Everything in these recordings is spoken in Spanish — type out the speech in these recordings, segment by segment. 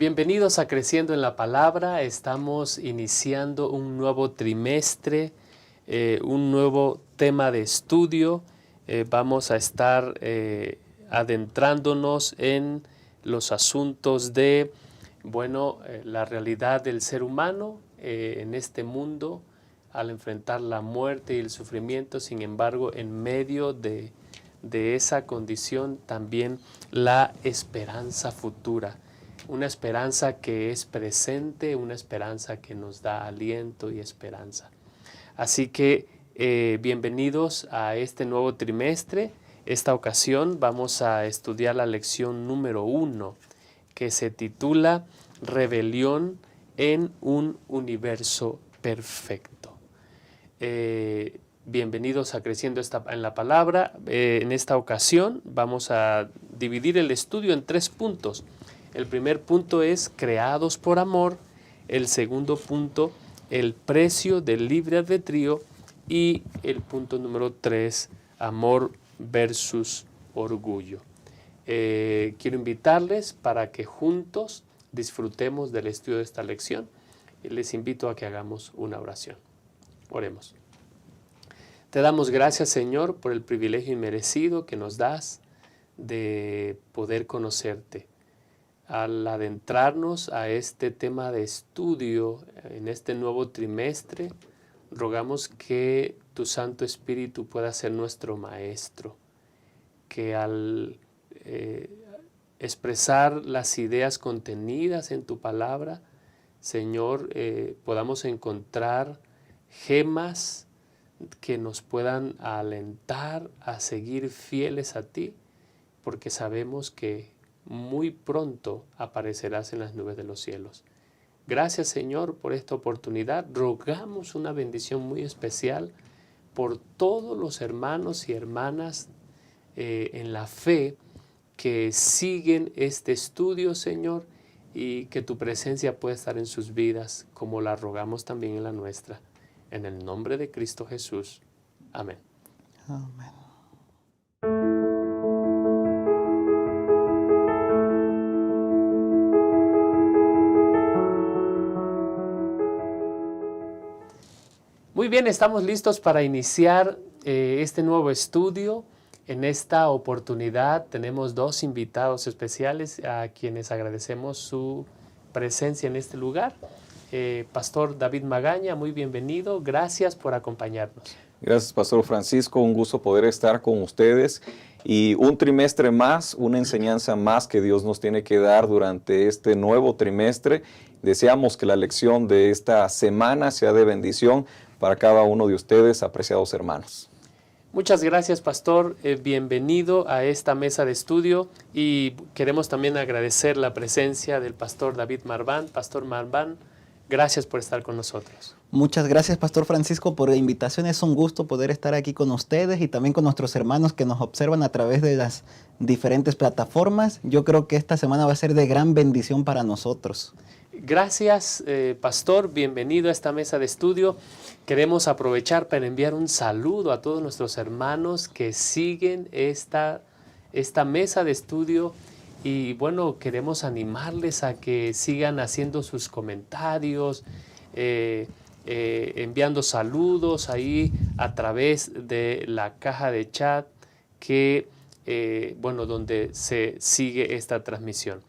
Bienvenidos a Creciendo en la Palabra. Estamos iniciando un nuevo trimestre, un nuevo tema de estudio. Vamos a estar adentrándonos en los asuntos de, la realidad del ser humano en este mundo al enfrentar la muerte y el sufrimiento. Sin embargo, en medio de esa condición también la esperanza futura. Una esperanza que es presente, una esperanza que nos da aliento y esperanza. Así que bienvenidos a este nuevo trimestre. Esta ocasión vamos a estudiar la lección número 1, que se titula Rebelión en un universo perfecto. Bienvenidos a Creciendo en la Palabra. En esta ocasión vamos a dividir el estudio en 3 puntos. El primer punto es creados por amor. El segundo punto, el precio del libre albedrío. Y el punto número 3, amor versus orgullo. Quiero invitarles para que juntos disfrutemos del estudio de esta lección. Y les invito a que hagamos una oración. Oremos. Te damos gracias, Señor, por el privilegio inmerecido que nos das de poder conocerte. Al adentrarnos a este tema de estudio en este nuevo trimestre, rogamos que tu Santo Espíritu pueda ser nuestro maestro, que al expresar las ideas contenidas en tu palabra, Señor, podamos encontrar gemas que nos puedan alentar a seguir fieles a ti, porque sabemos que muy pronto aparecerás en las nubes de los cielos. Gracias, Señor, por esta oportunidad. Rogamos una bendición muy especial por todos los hermanos y hermanas en la fe que siguen este estudio, Señor, y que tu presencia pueda estar en sus vidas, como la rogamos también en la nuestra. En el nombre de Cristo Jesús. Amén. Amén. Muy bien, estamos listos para iniciar este nuevo estudio. En esta oportunidad tenemos 2 invitados especiales a quienes agradecemos su presencia en este lugar. Pastor David Magaña, muy bienvenido. Gracias por acompañarnos. Gracias, Pastor Francisco. Un gusto poder estar con ustedes. Y un trimestre más, una enseñanza más que Dios nos tiene que dar durante este nuevo trimestre. Deseamos que la lección de esta semana sea de bendición para cada uno de ustedes, apreciados hermanos. Muchas gracias, Pastor. Bienvenido a esta mesa de estudio y queremos también agradecer la presencia del Pastor David Marván. Pastor Marván, gracias por estar con nosotros. Muchas gracias, Pastor Francisco, por la invitación. Es un gusto poder estar aquí con ustedes y también con nuestros hermanos que nos observan a través de las diferentes plataformas. Yo creo que esta semana va a ser de gran bendición para nosotros. Gracias, Pastor. Bienvenido a esta mesa de estudio. Queremos aprovechar para enviar un saludo a todos nuestros hermanos que siguen esta mesa de estudio. Y bueno, queremos animarles a que sigan haciendo sus comentarios, enviando saludos ahí a través de la caja de chat donde se sigue esta transmisión.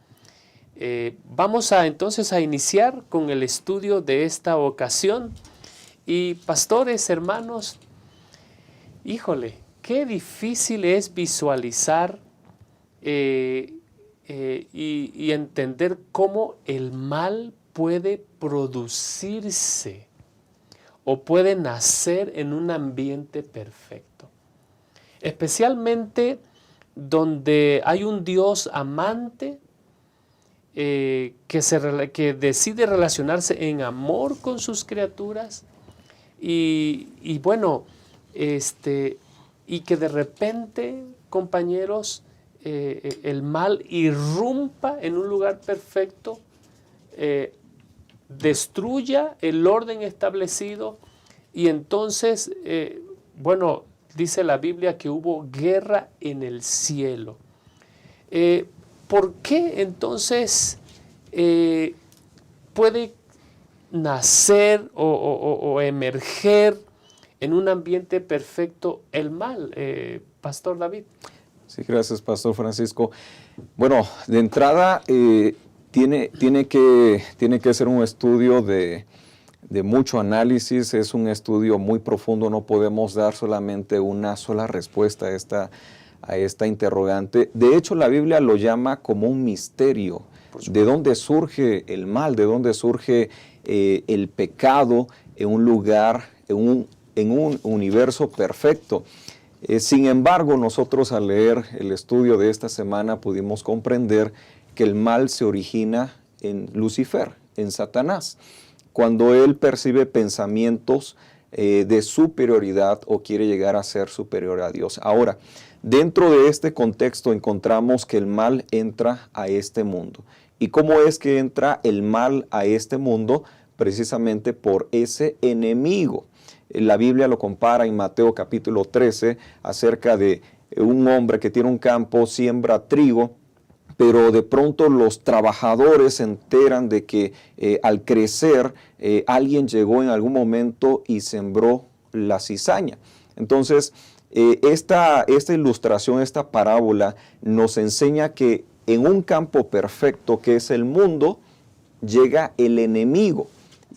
Vamos entonces a iniciar con el estudio de esta ocasión. Y pastores, hermanos, híjole, qué difícil es visualizar y entender cómo el mal puede producirse o puede nacer en un ambiente perfecto. Especialmente donde hay un Dios amante que decide relacionarse en amor con sus criaturas y que de repente, compañeros, el mal irrumpa en un lugar perfecto, destruya el orden establecido y entonces, dice la Biblia que hubo guerra en el cielo. ¿Por qué entonces puede nacer o emerger en un ambiente perfecto el mal, Pastor David? Sí, gracias, Pastor Francisco. Bueno, de entrada tiene que ser un estudio de mucho análisis, es un estudio muy profundo, no podemos dar solamente una sola respuesta a esta interrogante. De hecho, la Biblia lo llama como un misterio. ¿De dónde surge el mal? ¿De dónde surge el pecado en un lugar, en un universo perfecto? Sin embargo, nosotros al leer el estudio de esta semana pudimos comprender que el mal se origina en Lucifer, en Satanás, cuando él percibe pensamientos de superioridad o quiere llegar a ser superior a Dios. Ahora, dentro de este contexto encontramos que el mal entra a este mundo. ¿Y cómo es que entra el mal a este mundo? Precisamente por ese enemigo. La Biblia lo compara en Mateo capítulo 13 acerca de un hombre que tiene un campo, siembra trigo, pero de pronto los trabajadores se enteran de que al crecer alguien llegó en algún momento y sembró la cizaña. Entonces, esta ilustración, esta parábola nos enseña que en un campo perfecto que es el mundo, llega el enemigo.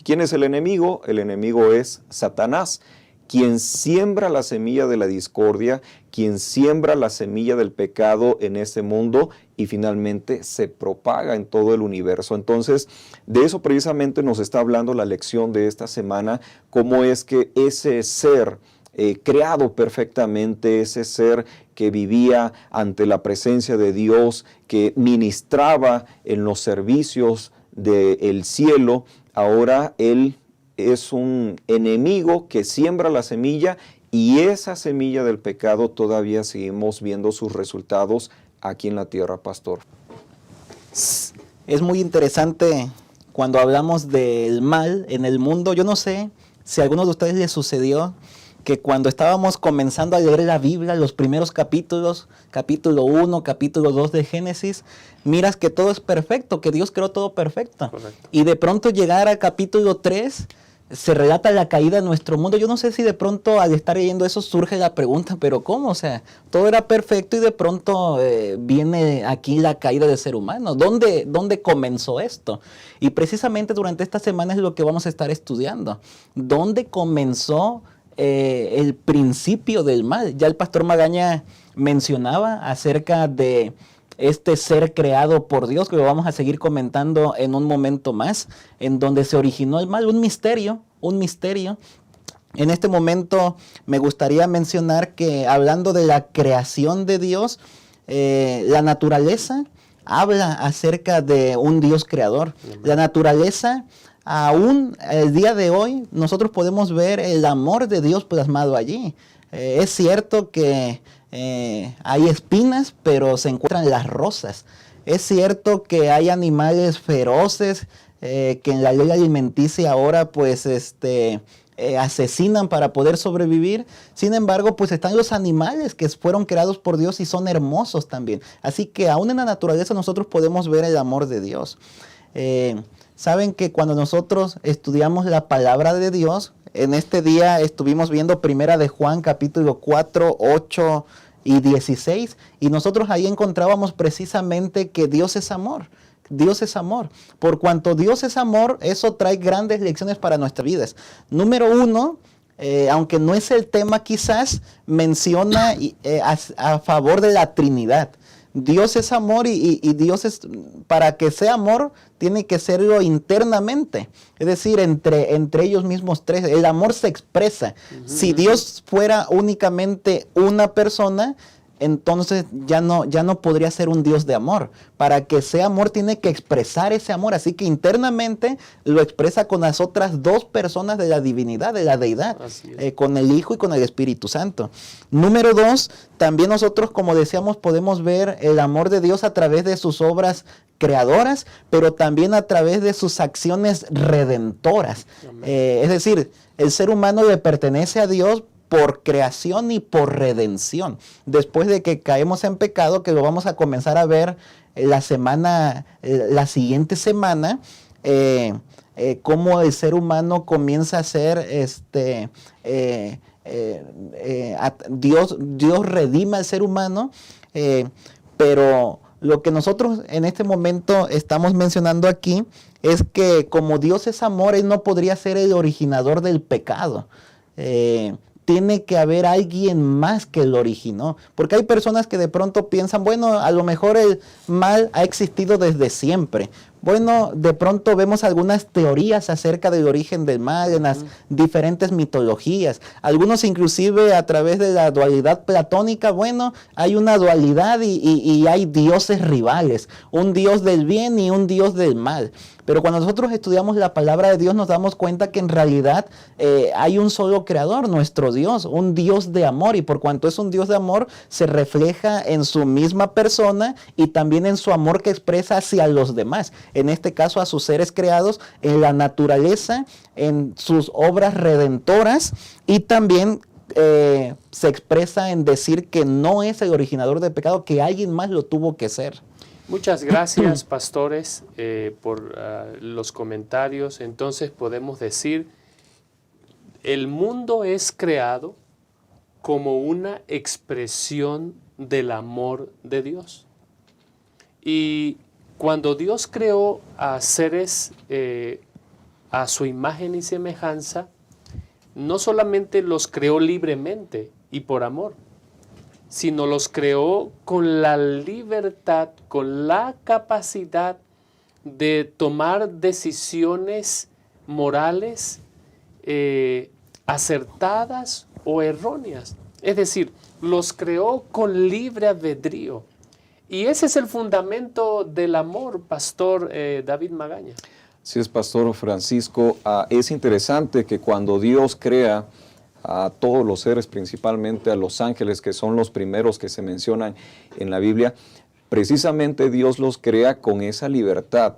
¿Quién es el enemigo? El enemigo es Satanás, quien siembra la semilla de la discordia, quien siembra la semilla del pecado en este mundo y finalmente se propaga en todo el universo. Entonces, de eso precisamente nos está hablando la lección de esta semana, cómo es que ese ser creado perfectamente, ese ser que vivía ante la presencia de Dios, que ministraba en los servicios del cielo, ahora él es un enemigo que siembra la semilla y esa semilla del pecado todavía seguimos viendo sus resultados aquí en la tierra, Pastor. Es muy interesante cuando hablamos del mal en el mundo. Yo no sé si a algunos de ustedes les sucedió que cuando estábamos comenzando a leer la Biblia, los primeros capítulos, capítulo 1, capítulo 2 de Génesis, miras que todo es perfecto, que Dios creó todo perfecto. Correcto. Y de pronto llegar al capítulo 3, se relata la caída de nuestro mundo. Yo no sé si de pronto al estar leyendo eso surge la pregunta, pero ¿cómo? O sea, todo era perfecto y de pronto viene aquí la caída del ser humano. ¿Dónde comenzó esto? Y precisamente durante esta semana es lo que vamos a estar estudiando. ¿Dónde comenzó el principio del mal? Ya el pastor Magaña mencionaba acerca de este ser creado por Dios, que lo vamos a seguir comentando en un momento más, en donde se originó el mal, un misterio. En este momento me gustaría mencionar que hablando de la creación de Dios, la naturaleza habla acerca de un Dios creador. La naturaleza, aún el día de hoy, nosotros podemos ver el amor de Dios plasmado allí. Es cierto que hay espinas, pero se encuentran las rosas. Es cierto que hay animales feroces que en la ley alimenticia ahora pues asesinan para poder sobrevivir. Sin embargo, pues están los animales que fueron creados por Dios y son hermosos también. Así que aún en la naturaleza nosotros podemos ver el amor de Dios. Saben que cuando nosotros estudiamos la palabra de Dios, en este día estuvimos viendo Primera de Juan capítulo 4, 8 y 16, y nosotros ahí encontrábamos precisamente que Dios es amor. Dios es amor. Por cuanto Dios es amor, eso trae grandes lecciones para nuestras vidas. Número 1, aunque no es el tema quizás, menciona a favor de la Trinidad. Dios es amor y Dios es, para que sea amor, tiene que serlo internamente. Es decir, entre ellos mismos tres. El amor se expresa. Si Dios fuera únicamente una persona, entonces ya no podría ser un Dios de amor. Para que sea amor tiene que expresar ese amor. Así que internamente lo expresa con las otras dos personas de la divinidad, de la deidad. Con el Hijo y con el Espíritu Santo. Número 2, también nosotros, como decíamos, podemos ver el amor de Dios a través de sus obras creadoras, pero también a través de sus acciones redentoras. Es decir, el ser humano le pertenece a Dios por creación y por redención. Después de que caemos en pecado, que lo vamos a comenzar a ver la siguiente semana, cómo el ser humano comienza a ser Dios redima al ser humano, pero lo que nosotros en este momento estamos mencionando aquí es que como Dios es amor, Él no podría ser el originador del pecado. Tiene que haber alguien más que lo originó. Porque hay personas que de pronto piensan, bueno, a lo mejor el mal ha existido desde siempre. Bueno, de pronto vemos algunas teorías acerca del origen del mal en las diferentes mitologías. Algunos inclusive a través de la dualidad platónica, bueno, hay una dualidad y hay dioses rivales. Un dios del bien y un dios del mal. Pero cuando nosotros estudiamos la palabra de Dios nos damos cuenta que en realidad hay un solo creador, nuestro Dios, un Dios de amor. Y por cuanto es un Dios de amor, se refleja en su misma persona y también en su amor que expresa hacia los demás. En este caso a sus seres creados, en la naturaleza, en sus obras redentoras y también se expresa en decir que no es el originador del pecado, que alguien más lo tuvo que ser. Muchas gracias, pastores, por los comentarios. Entonces podemos decir, el mundo es creado como una expresión del amor de Dios. Y cuando Dios creó a seres a su imagen y semejanza, no solamente los creó libremente y por amor, sino los creó con la libertad, con la capacidad de tomar decisiones morales acertadas o erróneas. Es decir, los creó con libre albedrío. Y ese es el fundamento del amor, Pastor David Magaña. Sí, es, Pastor Francisco. Es interesante que cuando Dios crea a todos los seres, principalmente a los ángeles, que son los primeros que se mencionan en la Biblia, precisamente Dios los crea con esa libertad.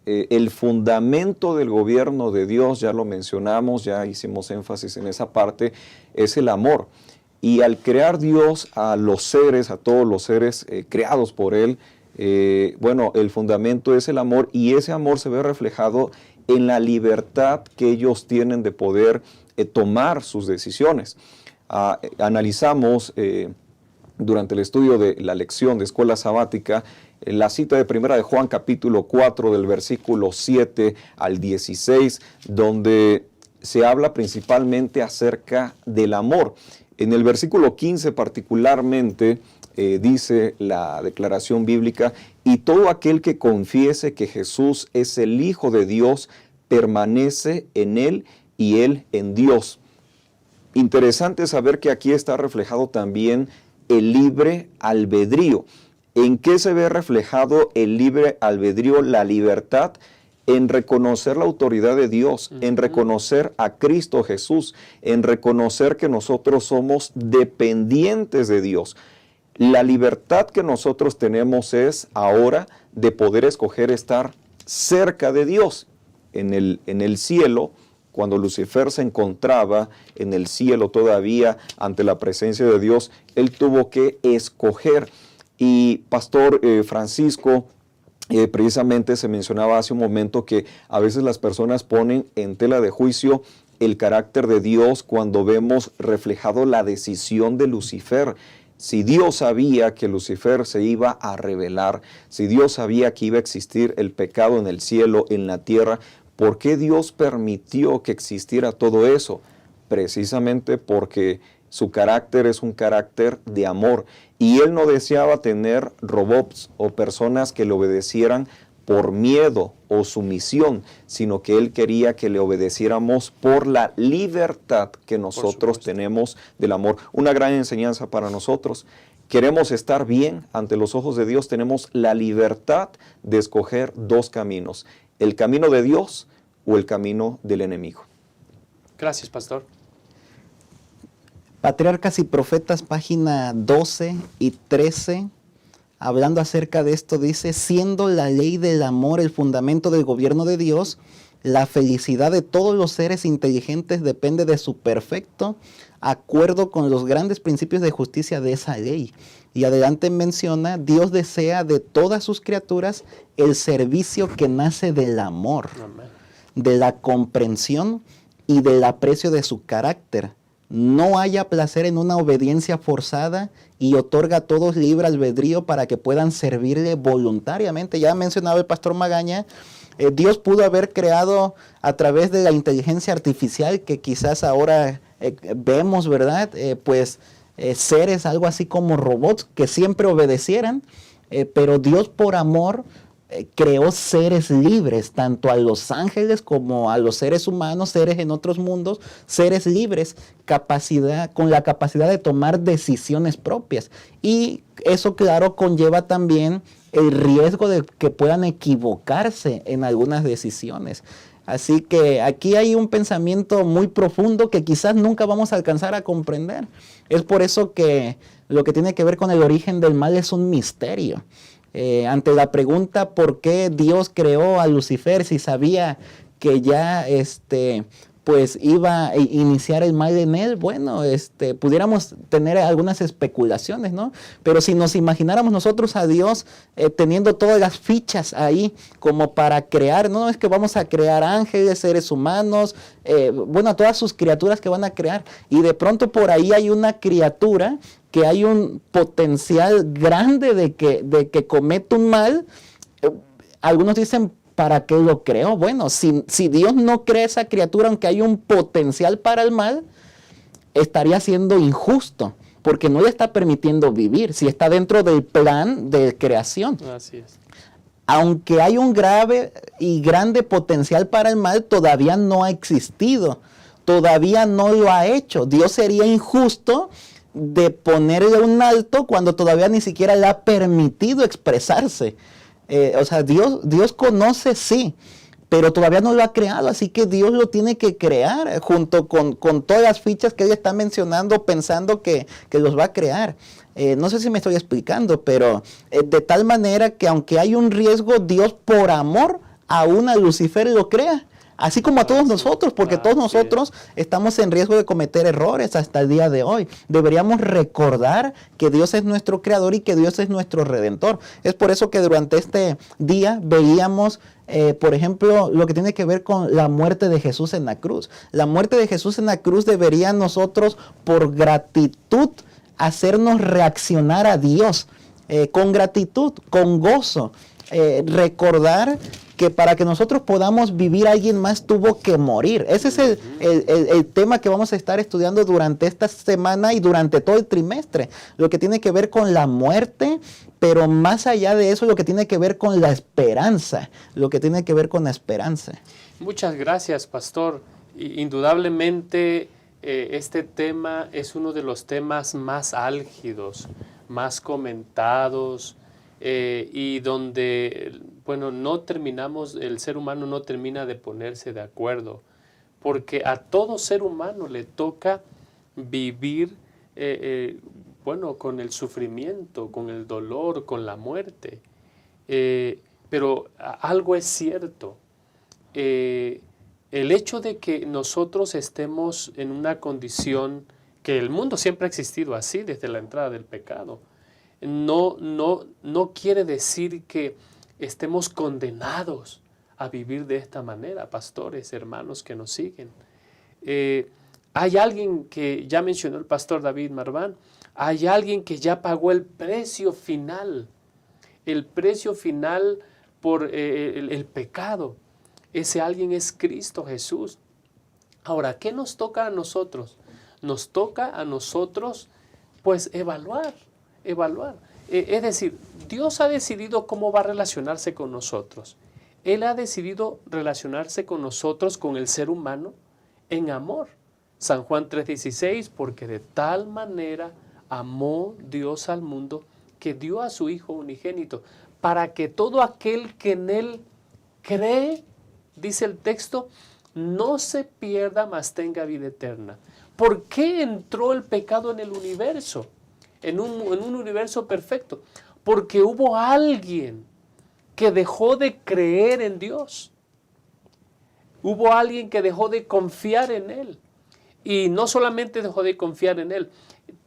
El fundamento del gobierno de Dios, ya lo mencionamos, ya hicimos énfasis en esa parte, es el amor. Y al crear Dios a los seres, a todos los seres creados por Él, bueno, el fundamento es el amor, y ese amor se ve reflejado en la libertad que ellos tienen de poder tomar sus decisiones. Analizamos durante el estudio de la lección de escuela sabática la cita de Primera de Juan capítulo 4 del versículo 7 al 16, donde se habla principalmente acerca del amor. En el versículo 15 particularmente dice la declaración bíblica: y todo aquel que confiese que Jesús es el Hijo de Dios, permanece en Él y Él en Dios. Interesante saber que aquí está reflejado también el libre albedrío. ¿En qué se ve reflejado el libre albedrío? La libertad en reconocer la autoridad de Dios, en reconocer a Cristo Jesús, en reconocer que nosotros somos dependientes de Dios. La libertad que nosotros tenemos es ahora de poder escoger estar cerca de Dios. En el cielo, cuando Lucifer se encontraba en el cielo todavía ante la presencia de Dios, él tuvo que escoger. Y Pastor Francisco, precisamente se mencionaba hace un momento que a veces las personas ponen en tela de juicio el carácter de Dios cuando vemos reflejado la decisión de Lucifer. Si Dios sabía que Lucifer se iba a rebelar, si Dios sabía que iba a existir el pecado en el cielo, en la tierra, ¿por qué Dios permitió que existiera todo eso? Precisamente porque su carácter es un carácter de amor, y Él no deseaba tener robots o personas que le obedecieran por miedo o sumisión, sino que Él quería que le obedeciéramos por la libertad que nosotros tenemos del amor. Una gran enseñanza para nosotros. Queremos estar bien ante los ojos de Dios, tenemos la libertad de escoger dos caminos: el camino de Dios o el camino del enemigo. Gracias, Pastor. Patriarcas y Profetas, página 12 y 13, hablando acerca de esto, dice: siendo la ley del amor el fundamento del gobierno de Dios, la felicidad de todos los seres inteligentes depende de su perfecto acuerdo con los grandes principios de justicia de esa ley. Y adelante menciona, Dios desea de todas sus criaturas el servicio que nace del amor, Amén. de la comprensión y del aprecio de su carácter. No haya placer en una obediencia forzada y otorga a todos libre albedrío para que puedan servirle voluntariamente. Ya mencionaba el pastor Magaña, Dios pudo haber creado a través de la inteligencia artificial que quizás ahora vemos, ¿verdad? Seres algo así como robots que siempre obedecieran, pero Dios por amor creó seres libres, tanto a los ángeles como a los seres humanos, seres en otros mundos, seres libres, con la capacidad de tomar decisiones propias. Y eso, claro, conlleva también el riesgo de que puedan equivocarse en algunas decisiones. Así que aquí hay un pensamiento muy profundo que quizás nunca vamos a alcanzar a comprender. Es por eso que lo que tiene que ver con el origen del mal es un misterio. Ante la pregunta por qué Dios creó a Lucifer si sabía que ya iba a iniciar el mal en él, bueno, pudiéramos tener algunas especulaciones, ¿no? Pero si nos imagináramos nosotros a Dios teniendo todas las fichas ahí como para crear, no es que vamos a crear ángeles, seres humanos, a todas sus criaturas que van a crear, y de pronto por ahí hay una criatura que hay un potencial grande de que cometa un mal. Algunos dicen, ¿para qué lo creó? Bueno, si Dios no crea esa criatura, aunque hay un potencial para el mal, estaría siendo injusto, porque no le está permitiendo vivir, si está dentro del plan de creación. Así es. Aunque hay un grave y grande potencial para el mal, todavía no ha existido, todavía no lo ha hecho. Dios sería injusto de ponerle un alto cuando todavía ni siquiera le ha permitido expresarse. Dios conoce, sí, pero todavía no lo ha creado, así que Dios lo tiene que crear junto con todas las fichas que Él está mencionando, pensando que los va a crear. No sé si me estoy explicando, pero de tal manera que aunque hay un riesgo, Dios por amor aún a Lucifer lo crea. Así como a todos nosotros, porque todos nosotros estamos en riesgo de cometer errores hasta el día de hoy. Deberíamos recordar que Dios es nuestro creador y que Dios es nuestro redentor. Es por eso que durante este día veíamos, por ejemplo, lo que tiene que ver con la muerte de Jesús en la cruz. La muerte de Jesús en la cruz debería nosotros, por gratitud, hacernos reaccionar a Dios con gratitud, con gozo. Recordar que para que nosotros podamos vivir, alguien más tuvo que morir. Ese es el tema que vamos a estar estudiando durante esta semana y durante todo el trimestre. Lo que tiene que ver con la muerte, pero más allá de eso, lo que tiene que ver con la esperanza. Lo que tiene que ver con la esperanza. Muchas gracias, pastor. Indudablemente este tema es uno de los temas más álgidos, más comentados, y donde, no terminamos, el ser humano no termina de ponerse de acuerdo, porque a todo ser humano le toca vivir, con el sufrimiento, con el dolor, con la muerte. Pero algo es cierto, el hecho de que nosotros estemos en una condición, que el mundo siempre ha existido así desde la entrada del pecado, no quiere decir que estemos condenados a vivir de esta manera, pastores, hermanos que nos siguen. Hay alguien que ya mencionó el pastor David Marván, hay alguien que ya pagó el precio final por el pecado. Ese alguien es Cristo Jesús. Ahora, ¿qué nos toca a nosotros? Nos toca a nosotros, evaluar. Es decir, Dios ha decidido cómo va a relacionarse con nosotros. Él ha decidido relacionarse con nosotros, con el ser humano, en amor. San Juan 3:16, porque de tal manera amó Dios al mundo que dio a su Hijo unigénito, para que todo aquel que en Él cree, dice el texto, no se pierda, mas tenga vida eterna. ¿Por qué entró el pecado en el universo? En un universo perfecto, porque hubo alguien que dejó de creer en Dios. Hubo alguien que dejó de confiar en él. Y no solamente dejó de confiar en él,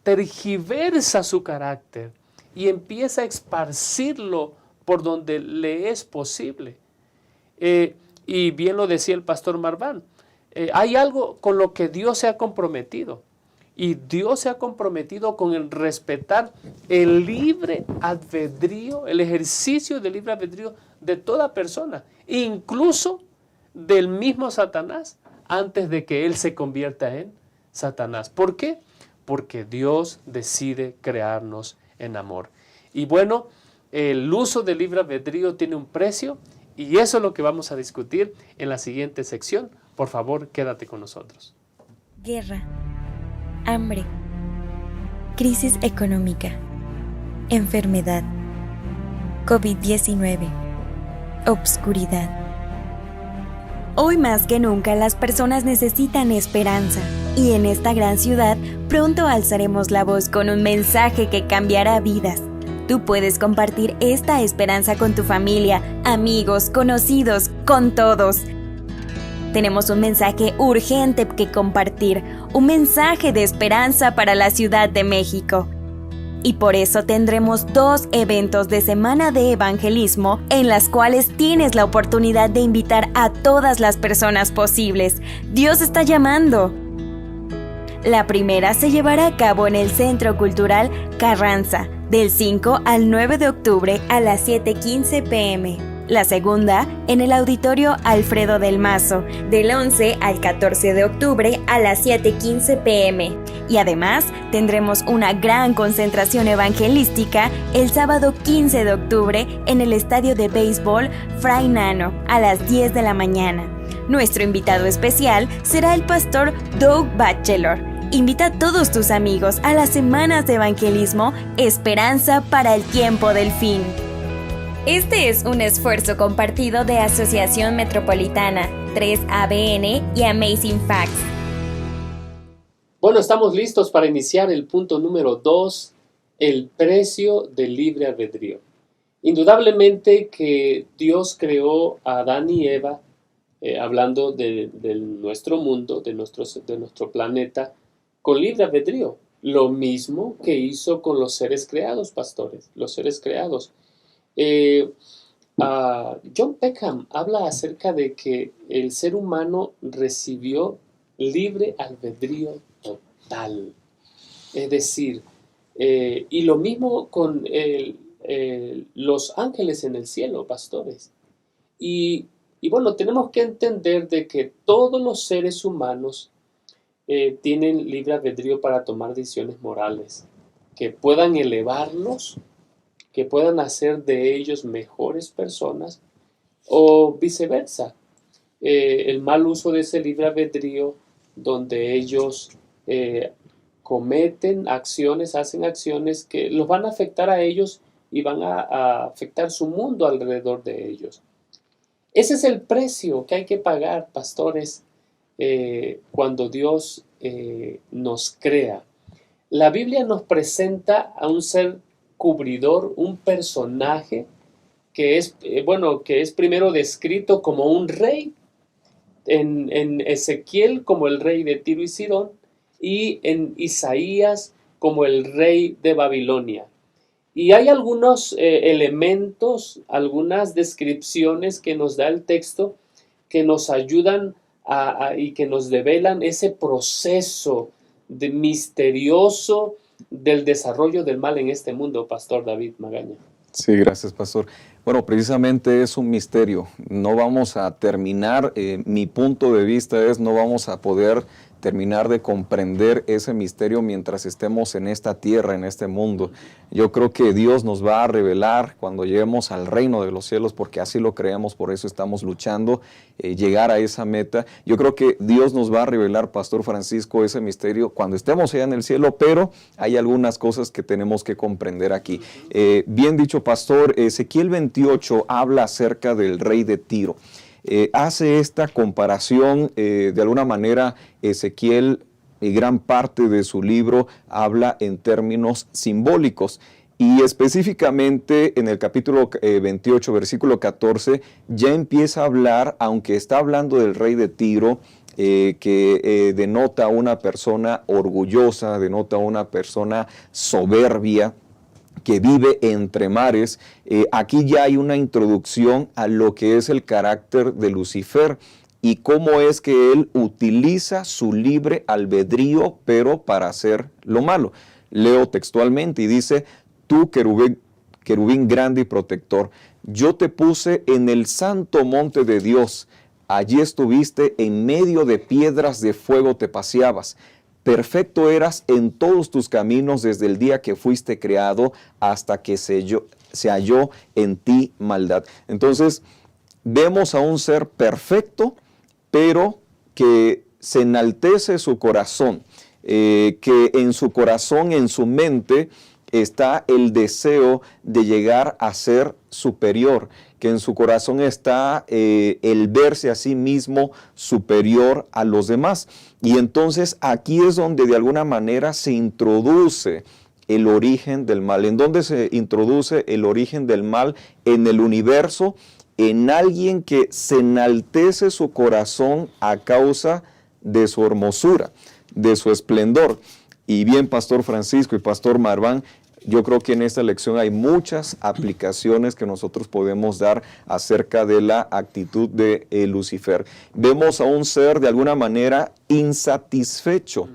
tergiversa su carácter y empieza a esparcirlo por donde le es posible. Y bien lo decía el pastor Marván, hay algo con lo que Dios se ha comprometido. Y Dios se ha comprometido con el respetar el libre albedrío, el ejercicio del libre albedrío de toda persona, incluso del mismo Satanás, antes de que él se convierta en Satanás. ¿Por qué? Porque Dios decide crearnos en amor. Y bueno, el uso del libre albedrío tiene un precio y eso es lo que vamos a discutir en la siguiente sección. Por favor, quédate con nosotros. Guerra, hambre, crisis económica, enfermedad, COVID-19, obscuridad. Hoy más que nunca las personas necesitan esperanza y en esta gran ciudad pronto alzaremos la voz con un mensaje que cambiará vidas. Tú puedes compartir esta esperanza con tu familia, amigos, conocidos, con todos. Tenemos un mensaje urgente que compartir, un mensaje de esperanza para la Ciudad de México. Y por eso tendremos 2 eventos de Semana de Evangelismo en las cuales tienes la oportunidad de invitar a todas las personas posibles. Dios está llamando. La primera se llevará a cabo en el Centro Cultural Carranza, del 5 al 9 de octubre a las 7:15 p.m. La segunda en el Auditorio Alfredo del Mazo, del 11 al 14 de octubre a las 7:15 p.m. Y además tendremos una gran concentración evangelística el sábado 15 de octubre en el Estadio de Béisbol Fray Nano a las 10 de la mañana. Nuestro invitado especial será el pastor Doug Batchelor. Invita a todos tus amigos a las semanas de evangelismo Esperanza para el tiempo del fin. Este es un esfuerzo compartido de Asociación Metropolitana, 3ABN y Amazing Facts. Bueno, estamos listos para iniciar el punto número 2, el precio del libre albedrío. Indudablemente que Dios creó a Adán y Eva, hablando de nuestro mundo, de nuestro planeta, con libre albedrío. Lo mismo que hizo con los seres creados, pastores, los seres creados. John Peckham habla acerca de que el ser humano recibió libre albedrío total. Es decir, y lo mismo con los ángeles en el cielo, pastores. Y bueno, tenemos que entender de que todos los seres humanos tienen libre albedrío para tomar decisiones morales que puedan elevarlos, que puedan hacer de ellos mejores personas o viceversa. El mal uso de ese libre albedrío donde ellos cometen acciones, hacen acciones que los van a afectar a ellos y van a afectar su mundo alrededor de ellos. Ese es el precio que hay que pagar, pastores, cuando Dios nos crea. La Biblia nos presenta a un ser cubridor, un personaje que es primero descrito como un rey, en Ezequiel como el rey de Tiro y Sidón, y en Isaías como el rey de Babilonia. Y hay algunos elementos, algunas descripciones que nos da el texto que nos ayudan y que nos develan ese proceso misterioso del desarrollo del mal en este mundo, Pastor David Magaña. Sí, gracias, pastor. Bueno, precisamente es un misterio. No vamos a terminar, mi punto de vista es, no vamos a poder terminar de comprender ese misterio mientras estemos en esta tierra, en este mundo. Yo creo que Dios nos va a revelar cuando lleguemos al reino de los cielos, porque así lo creemos, por eso estamos luchando, llegar a esa meta. Yo creo que Dios nos va a revelar, Pastor Francisco, ese misterio cuando estemos allá en el cielo, pero hay algunas cosas que tenemos que comprender aquí. Bien dicho, Pastor, Ezequiel 28 habla acerca del rey de Tiro. Hace esta comparación, de alguna manera Ezequiel, y gran parte de su libro habla en términos simbólicos. Y específicamente en el capítulo 28, versículo 14, ya empieza a hablar, aunque está hablando del rey de Tiro, que denota una persona orgullosa, denota una persona soberbia, que vive entre mares. Aquí ya hay una introducción a lo que es el carácter de Lucifer y cómo es que él utiliza su libre albedrío, pero para hacer lo malo. Leo textualmente y dice: tú, querubín grande y protector, yo te puse en el santo monte de Dios. Allí estuviste, en medio de piedras de fuego te paseabas. Perfecto eras en todos tus caminos desde el día que fuiste creado hasta que se halló en ti maldad. Entonces, vemos a un ser perfecto, pero que se enaltece su corazón, que en su corazón, en su mente, está el deseo de llegar a ser superior, que en su corazón está el verse a sí mismo superior a los demás. Y entonces aquí es donde de alguna manera se introduce el origen del mal. ¿En dónde se introduce el origen del mal? En el universo, en alguien que se enaltece su corazón a causa de su hermosura, de su esplendor. Y bien, Pastor Francisco y Pastor Marván, yo creo que en esta lección hay muchas aplicaciones que nosotros podemos dar acerca de la actitud de Lucifer. Vemos a un ser de alguna manera insatisfecho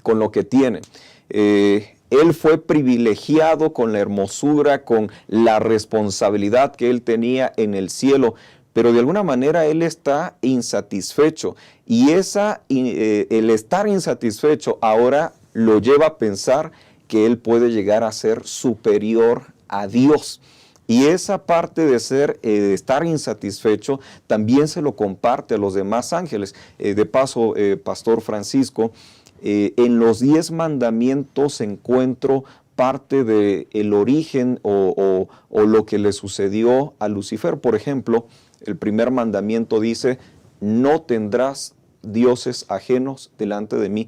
con lo que tiene. Él fue privilegiado con la hermosura, con la responsabilidad que él tenía en el cielo, pero de alguna manera él está insatisfecho. Y el estar insatisfecho ahora lo lleva a pensar que él puede llegar a ser superior a Dios. Y esa parte de estar insatisfecho también se lo comparte a los demás ángeles. De paso, Pastor Francisco, en los 10 mandamientos encuentro parte del origen o lo que le sucedió a Lucifer. Por ejemplo, el primer mandamiento dice: no tendrás dioses ajenos delante de mí.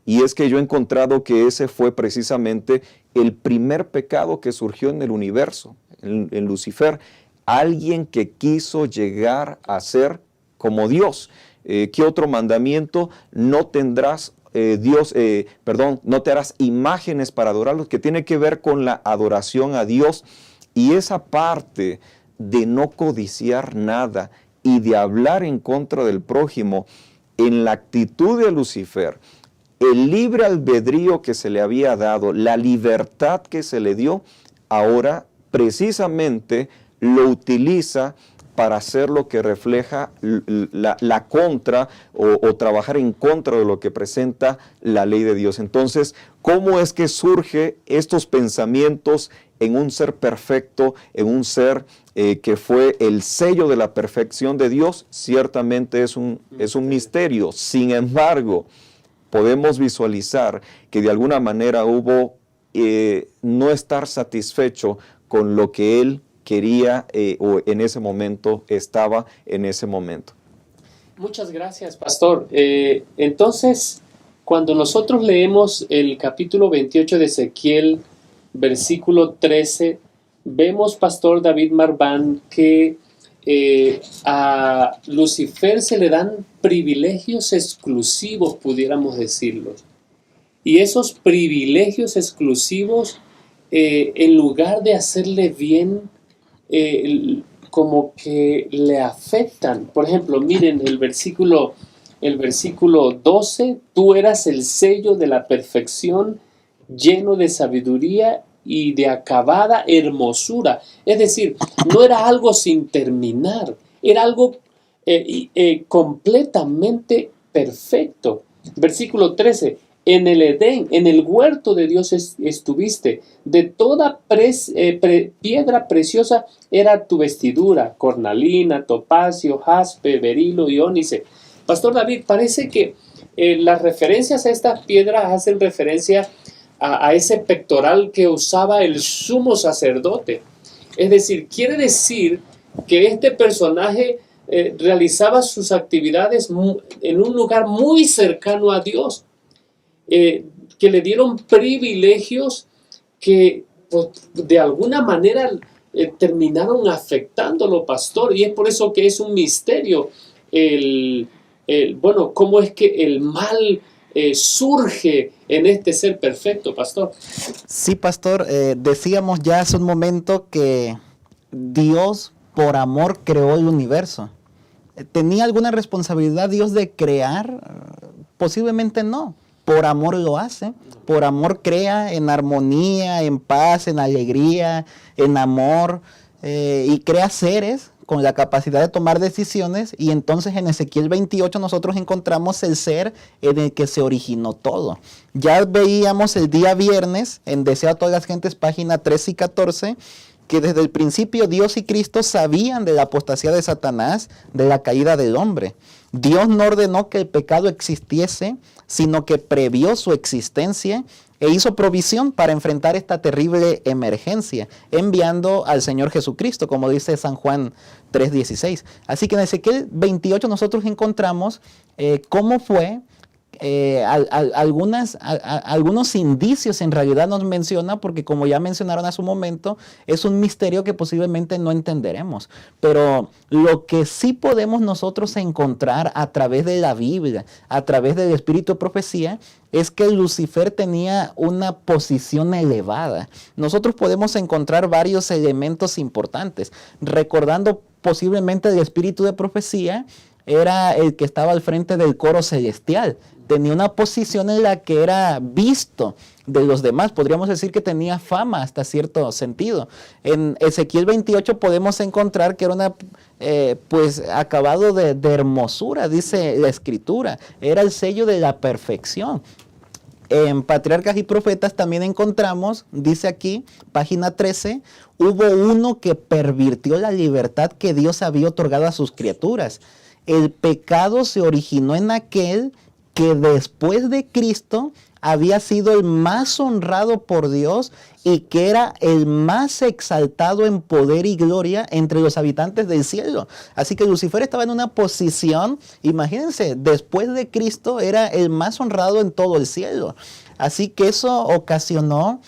Y es que yo he encontrado que ese fue precisamente el primer pecado que surgió en el universo, en Lucifer. Alguien que quiso llegar a ser como Dios. ¿Qué otro mandamiento? No tendrás no te harás imágenes para adorarlos, que tiene que ver con la adoración a Dios. Y esa parte de no codiciar nada y de hablar en contra del prójimo, en la actitud de Lucifer, el libre albedrío que se le había dado, la libertad que se le dio, ahora precisamente lo utiliza para hacer lo que refleja la contra o trabajar en contra de lo que presenta la ley de Dios. Entonces, ¿cómo es que surge estos pensamientos en un ser perfecto, en un ser que fue el sello de la perfección de Dios? Ciertamente es un misterio. Sin embargo, podemos visualizar que de alguna manera hubo no estar satisfecho con lo que él quería o en ese momento estaba en ese momento. Muchas gracias, Pastor. Entonces, cuando nosotros leemos el capítulo 28 de Ezequiel, versículo 13, vemos, Pastor David Marván, que a Lucifer se le dan privilegios exclusivos, pudiéramos decirlo. Y esos privilegios exclusivos, en lugar de hacerle bien, como que le afectan. Por ejemplo, miren el versículo 12, tú eras el sello de la perfección, lleno de sabiduría y de acabada hermosura. Es decir, no era algo sin terminar, era algo completamente perfecto. Versículo 13, en el Edén, en el huerto de Dios estuviste, de toda piedra preciosa era tu vestidura, cornalina, topacio, jaspe, berilo y ónice. Pastor David, parece que las referencias a estas piedras hacen referencia a ese pectoral que usaba el sumo sacerdote. Es decir, quiere decir que este personaje realizaba sus actividades en un lugar muy cercano a Dios, que le dieron privilegios que pues, de alguna manera terminaron afectándolo, pastor, y es por eso que es un misterio bueno, cómo es que el mal surge en este ser perfecto, pastor. Sí, pastor, decíamos ya hace un momento que Dios por amor creó el universo. ¿Tenía alguna responsabilidad Dios de crear? Posiblemente no. Por amor lo hace. Por amor crea en armonía, en paz, en alegría, en amor. Y crea seres con la capacidad de tomar decisiones. Y entonces en Ezequiel 28 nosotros encontramos el ser en el que se originó todo. Ya veíamos el día viernes en Deseo a todas las gentes, página 13 y 14, que desde el principio Dios y Cristo sabían de la apostasía de Satanás, de la caída del hombre. Dios no ordenó que el pecado existiese, sino que previó su existencia e hizo provisión para enfrentar esta terrible emergencia, enviando al Señor Jesucristo, como dice San Juan 3:16. Así que en Ezequiel 28 nosotros encontramos cómo fue. Algunos indicios en realidad nos menciona, porque como ya mencionaron hace un momento, es un misterio que posiblemente no entenderemos. Pero lo que sí podemos nosotros encontrar a través de la Biblia, a través del Espíritu de Profecía, es que Lucifer tenía una posición elevada. Nosotros podemos encontrar varios elementos importantes, recordando posiblemente el Espíritu de Profecía. Era el que estaba al frente del coro celestial. Tenía una posición en la que era visto de los demás. Podríamos decir que tenía fama hasta cierto sentido. En Ezequiel 28 podemos encontrar que era pues acabado de hermosura, dice la Escritura. Era el sello de la perfección. En Patriarcas y Profetas también encontramos, dice aquí, página 13, hubo uno que pervirtió la libertad que Dios había otorgado a sus criaturas. El pecado se originó en aquel que después de Cristo había sido el más honrado por Dios y que era el más exaltado en poder y gloria entre los habitantes del cielo. Así que Lucifer estaba en una posición, imagínense, después de Cristo era el más honrado en todo el cielo. Así que eso ocasionó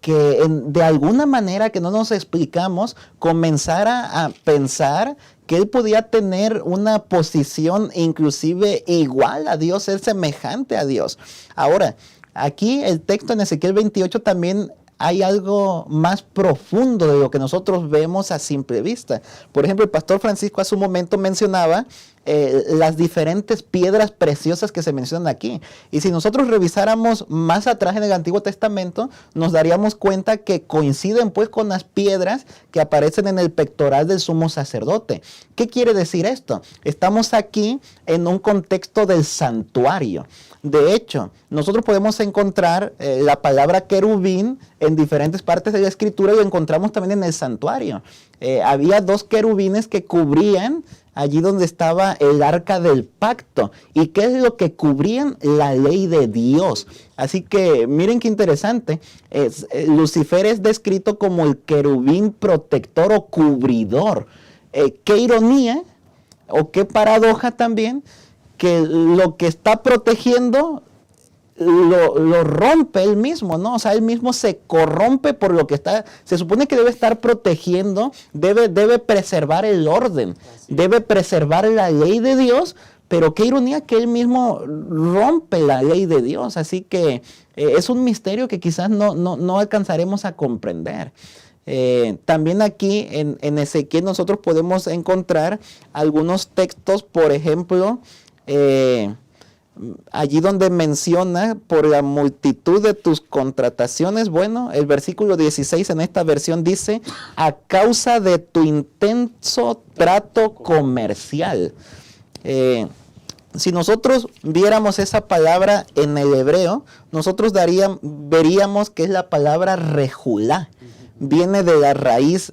que de alguna manera que no nos explicamos, comenzara a pensar que él podía tener una posición inclusive igual a Dios, ser semejante a Dios. Ahora, aquí el texto en Ezequiel 28 también hay algo más profundo de lo que nosotros vemos a simple vista. Por ejemplo, el pastor Francisco hace un momento mencionaba las diferentes piedras preciosas que se mencionan aquí. Y si nosotros revisáramos más atrás en el Antiguo Testamento, nos daríamos cuenta que coinciden pues con las piedras que aparecen en el pectoral del sumo sacerdote. ¿Qué quiere decir esto? Estamos aquí en un contexto del santuario. De hecho, nosotros podemos encontrar la palabra querubín en diferentes partes de la Escritura y lo encontramos también en el santuario. Había dos querubines que cubrían allí donde estaba el arca del pacto. ¿Y qué es lo que cubrían? La ley de Dios. Así que miren qué interesante. Lucifer es descrito como el querubín protector o cubridor. Qué ironía o qué paradoja también, que lo que está protegiendo lo rompe él mismo, ¿no? O sea, él mismo se corrompe por lo que está, se supone que debe estar protegiendo, debe preservar el orden, debe preservar la ley de Dios, pero qué ironía que él mismo rompe la ley de Dios. Así que es un misterio que quizás no alcanzaremos a comprender. También aquí en Ezequiel nosotros podemos encontrar algunos textos, por ejemplo, allí donde menciona por la multitud de tus contrataciones. Bueno, el versículo 16 en esta versión dice, a causa de tu intenso trato comercial. Si nosotros viéramos esa palabra en el hebreo, nosotros veríamos que es la palabra rejulá. Viene de la raíz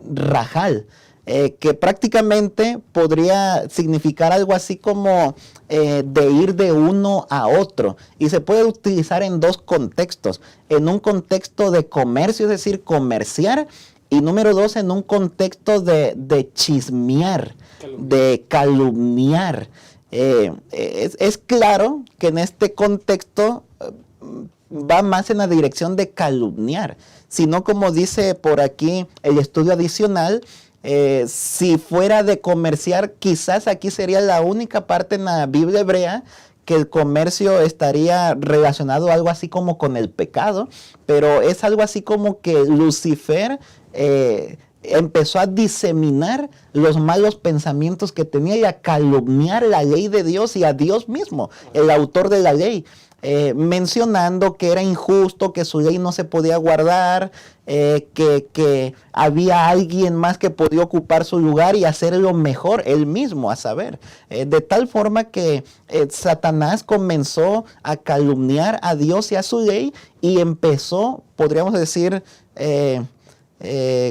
rajal. Que prácticamente podría significar algo así como de ir de uno a otro, y se puede utilizar en dos contextos: en un contexto de comercio, es decir, comerciar, y número dos, en un contexto de chismear, de calumniar. Es claro que en este contexto va más en la dirección de calumniar. sino como dice por aquí el estudio adicional, si fuera de comerciar, quizás aquí sería la única parte en la Biblia hebrea que el comercio estaría relacionado algo así como con el pecado, pero es algo así como que Lucifer empezó a diseminar los malos pensamientos que tenía y a calumniar la ley de Dios y a Dios mismo, el autor de la ley, mencionando que era injusto, que su ley no se podía guardar, que había alguien más que podía ocupar su lugar y hacerlo mejor él mismo, a saber. De tal forma que Satanás comenzó a calumniar a Dios y a su ley y empezó, podríamos decir,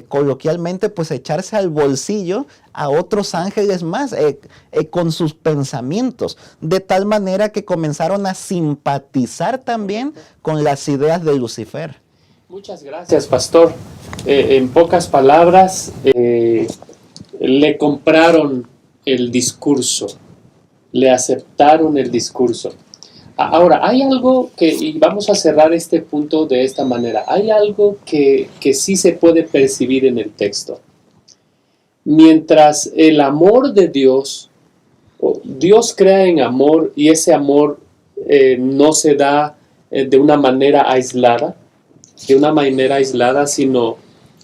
coloquialmente, pues echarse al bolsillo a otros ángeles más con sus pensamientos, de tal manera que comenzaron a simpatizar también con las ideas de Lucifer. Muchas gracias, pastor. En pocas palabras, le compraron el discurso, le aceptaron el discurso. Ahora, hay algo y vamos a cerrar este punto de esta manera, hay algo que sí se puede percibir en el texto. Mientras el amor de Dios crea en amor y ese amor no se da de una manera aislada, sino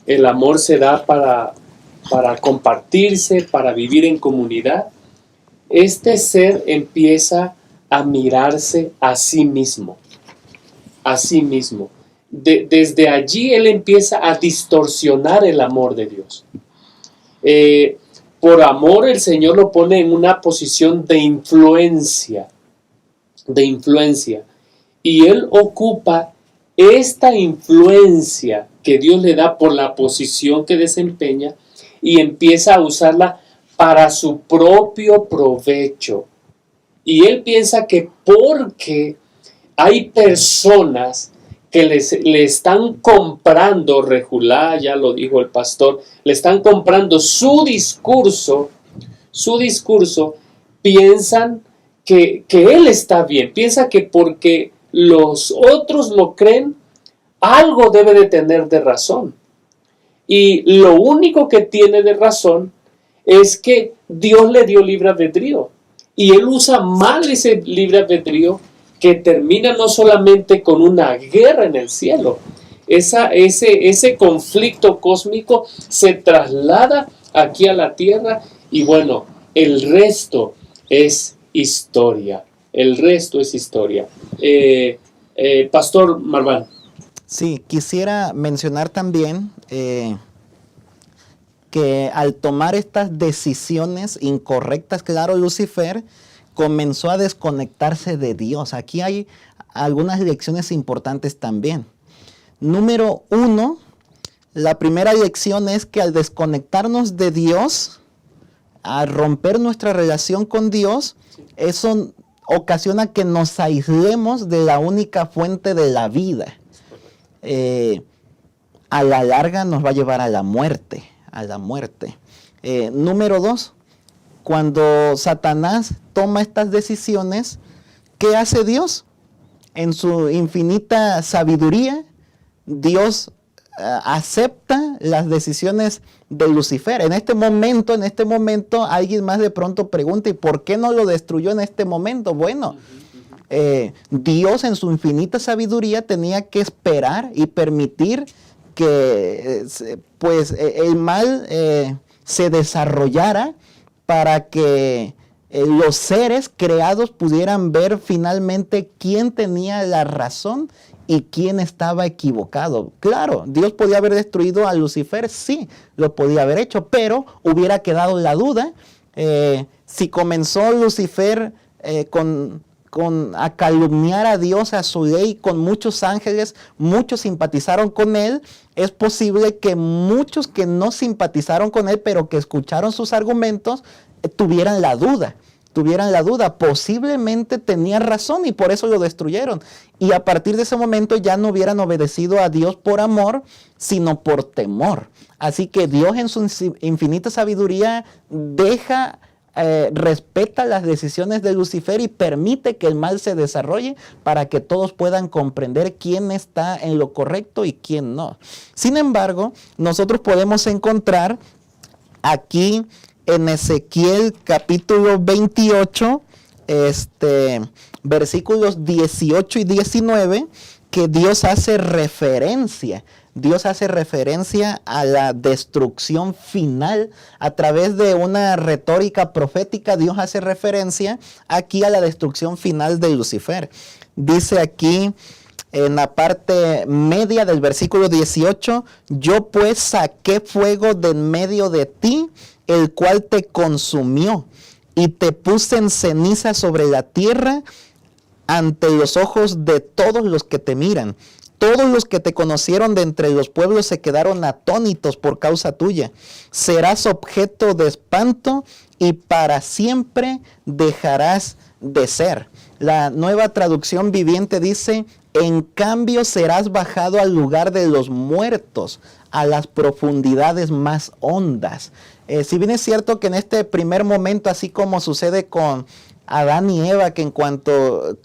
el amor se da para compartirse, para vivir en comunidad. Este ser empieza a mirarse a sí mismo. Desde allí él empieza a distorsionar el amor de Dios. Por amor el Señor lo pone en una posición de influencia. Y él ocupa esta influencia que Dios le da por la posición que desempeña y empieza a usarla para su propio provecho. Y él piensa que porque hay personas que le están comprando, Rejulá, ya lo dijo el pastor, le están comprando su discurso, piensan que él está bien, piensa que porque los otros lo creen, algo debe de tener de razón. Y lo único que tiene de razón es que Dios le dio libre albedrío. Y él usa mal ese libre albedrío que termina no solamente con una guerra en el cielo. Ese conflicto cósmico se traslada aquí a la tierra y bueno, el resto es historia. Pastor Marván. Sí, quisiera mencionar también que al tomar estas decisiones incorrectas, claro, Lucifer comenzó a desconectarse de Dios. Aquí hay algunas lecciones importantes también. Número 1, la primera lección es que al desconectarnos de Dios, al romper nuestra relación con Dios, eso ocasiona que nos aislemos de la única fuente de la vida. A la larga nos va a llevar a la muerte. Número 2, cuando Satanás toma estas decisiones, ¿qué hace Dios? En su infinita sabiduría, Dios acepta las decisiones de Lucifer. En este momento, alguien más de pronto pregunta, ¿y por qué no lo destruyó en este momento? Bueno, Dios en su infinita sabiduría tenía que esperar y permitir que el mal se desarrollara para que los seres creados pudieran ver finalmente quién tenía la razón y quién estaba equivocado. Claro, Dios podía haber destruido a Lucifer, sí, lo podía haber hecho, pero hubiera quedado la duda si comenzó Lucifer a calumniar a Dios, a su ley, con muchos ángeles, muchos simpatizaron con él. Es posible que muchos que no simpatizaron con él, pero que escucharon sus argumentos, tuvieran la duda. Posiblemente tenía razón y por eso lo destruyeron. Y a partir de ese momento ya no hubieran obedecido a Dios por amor, sino por temor. Así que Dios en su infinita sabiduría deja respeta las decisiones de Lucifer y permite que el mal se desarrolle para que todos puedan comprender quién está en lo correcto y quién no. Sin embargo, nosotros podemos encontrar aquí en Ezequiel capítulo 28, versículos 18 y 19, que Dios hace referencia a la destrucción final a través de una retórica profética. Dios hace referencia aquí a la destrucción final de Lucifer. Dice aquí en la parte media del versículo 18, yo pues saqué fuego de en medio de ti, el cual te consumió, y te puse en ceniza sobre la tierra ante los ojos de todos los que te miran. Todos los que te conocieron de entre los pueblos se quedaron atónitos por causa tuya. Serás objeto de espanto y para siempre dejarás de ser. La Nueva Traducción Viviente dice, en cambio serás bajado al lugar de los muertos, a las profundidades más hondas. Si bien es cierto que en este primer momento, así como sucede con Adán y Eva, que en cuanto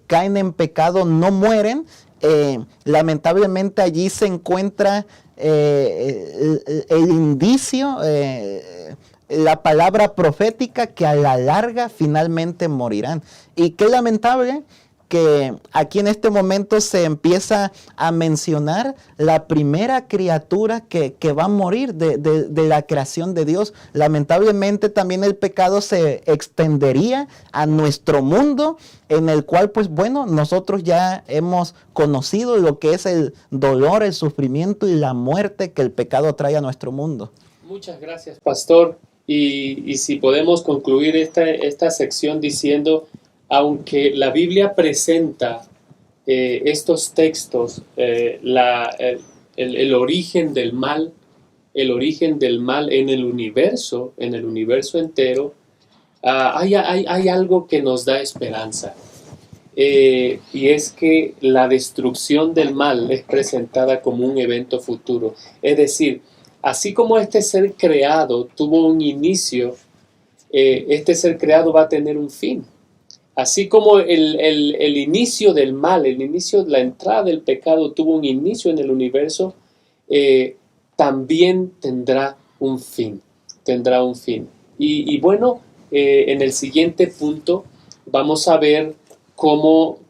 caen en pecado no mueren, lamentablemente allí se encuentra el indicio, la palabra profética que a la larga finalmente morirán. Y qué lamentable que aquí en este momento se empieza a mencionar la primera criatura que va a morir de la creación de Dios. Lamentablemente también el pecado se extendería a nuestro mundo, en el cual, pues bueno, nosotros ya hemos conocido lo que es el dolor, el sufrimiento y la muerte que el pecado trae a nuestro mundo. Muchas gracias, pastor. Y si podemos concluir esta sección diciendo, aunque la Biblia presenta estos textos, el origen del mal en el universo entero, hay algo que nos da esperanza. Y es que la destrucción del mal es presentada como un evento futuro. Es decir, así como este ser creado tuvo un inicio, este ser creado va a tener un fin. Así como el inicio del mal, la entrada del pecado tuvo un inicio en el universo, también tendrá un fin. Y bueno, en el siguiente punto vamos a ver cómo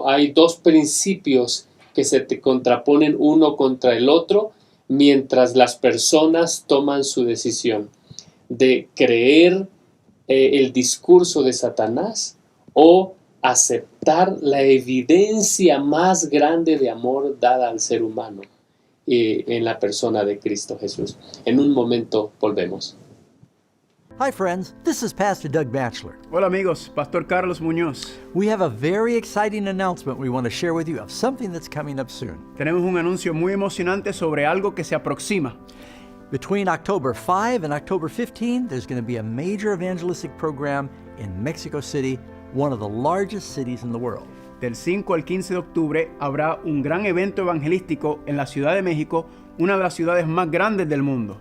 hay dos principios que se te contraponen uno contra el otro mientras las personas toman su decisión de creer el discurso de Satanás o aceptar la evidencia más grande de amor dada al ser humano en la persona de Cristo Jesús. En un momento volvemos. Hi friends, this is Pastor Doug Batchelor. Hola amigos, Pastor Carlos Muñoz. We have a very exciting announcement we want to share with you of something that's coming up soon. Tenemos un anuncio muy emocionante sobre algo que se aproxima. Between October 5 and October 15, there's going to be a major evangelistic program in Mexico City, one of the largest cities in the world. Del 5 al 15 de octubre habrá un gran evento evangelístico en la Ciudad de México, una de las ciudades más grandes del mundo.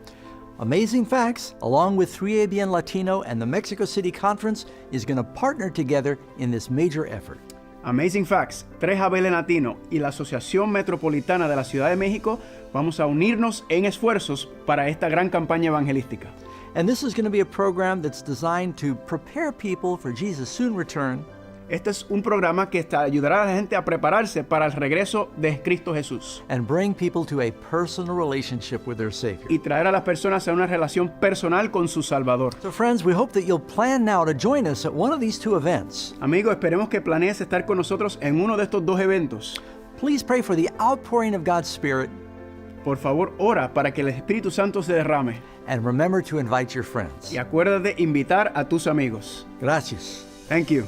Amazing Facts, along with 3ABN Latino and the Mexico City Conference, is going to partner together in this major effort. Amazing Facts, 3ABN Latino y la Asociación Metropolitana de la Ciudad de México vamos a unirnos en esfuerzos para esta gran campaña evangelística. And this is going to be a program that's designed to prepare people for Jesus' soon return. Este es un programa que ayudará a la gente a prepararse para el regreso de Cristo Jesús. And bring people to a personal relationship with their Savior. Y traer a las personas a una relación personal con su Salvador. So friends, we hope that you'll plan now to join us at one of these two events. Amigos, esperemos que planees estar con nosotros en uno de estos dos eventos. Please pray for the outpouring of God's Spirit. Por favor, ora para que el Espíritu Santo se derrame. And remember to invite your friends. Y acuérdate invitar a tus amigos. Gracias. Thank you.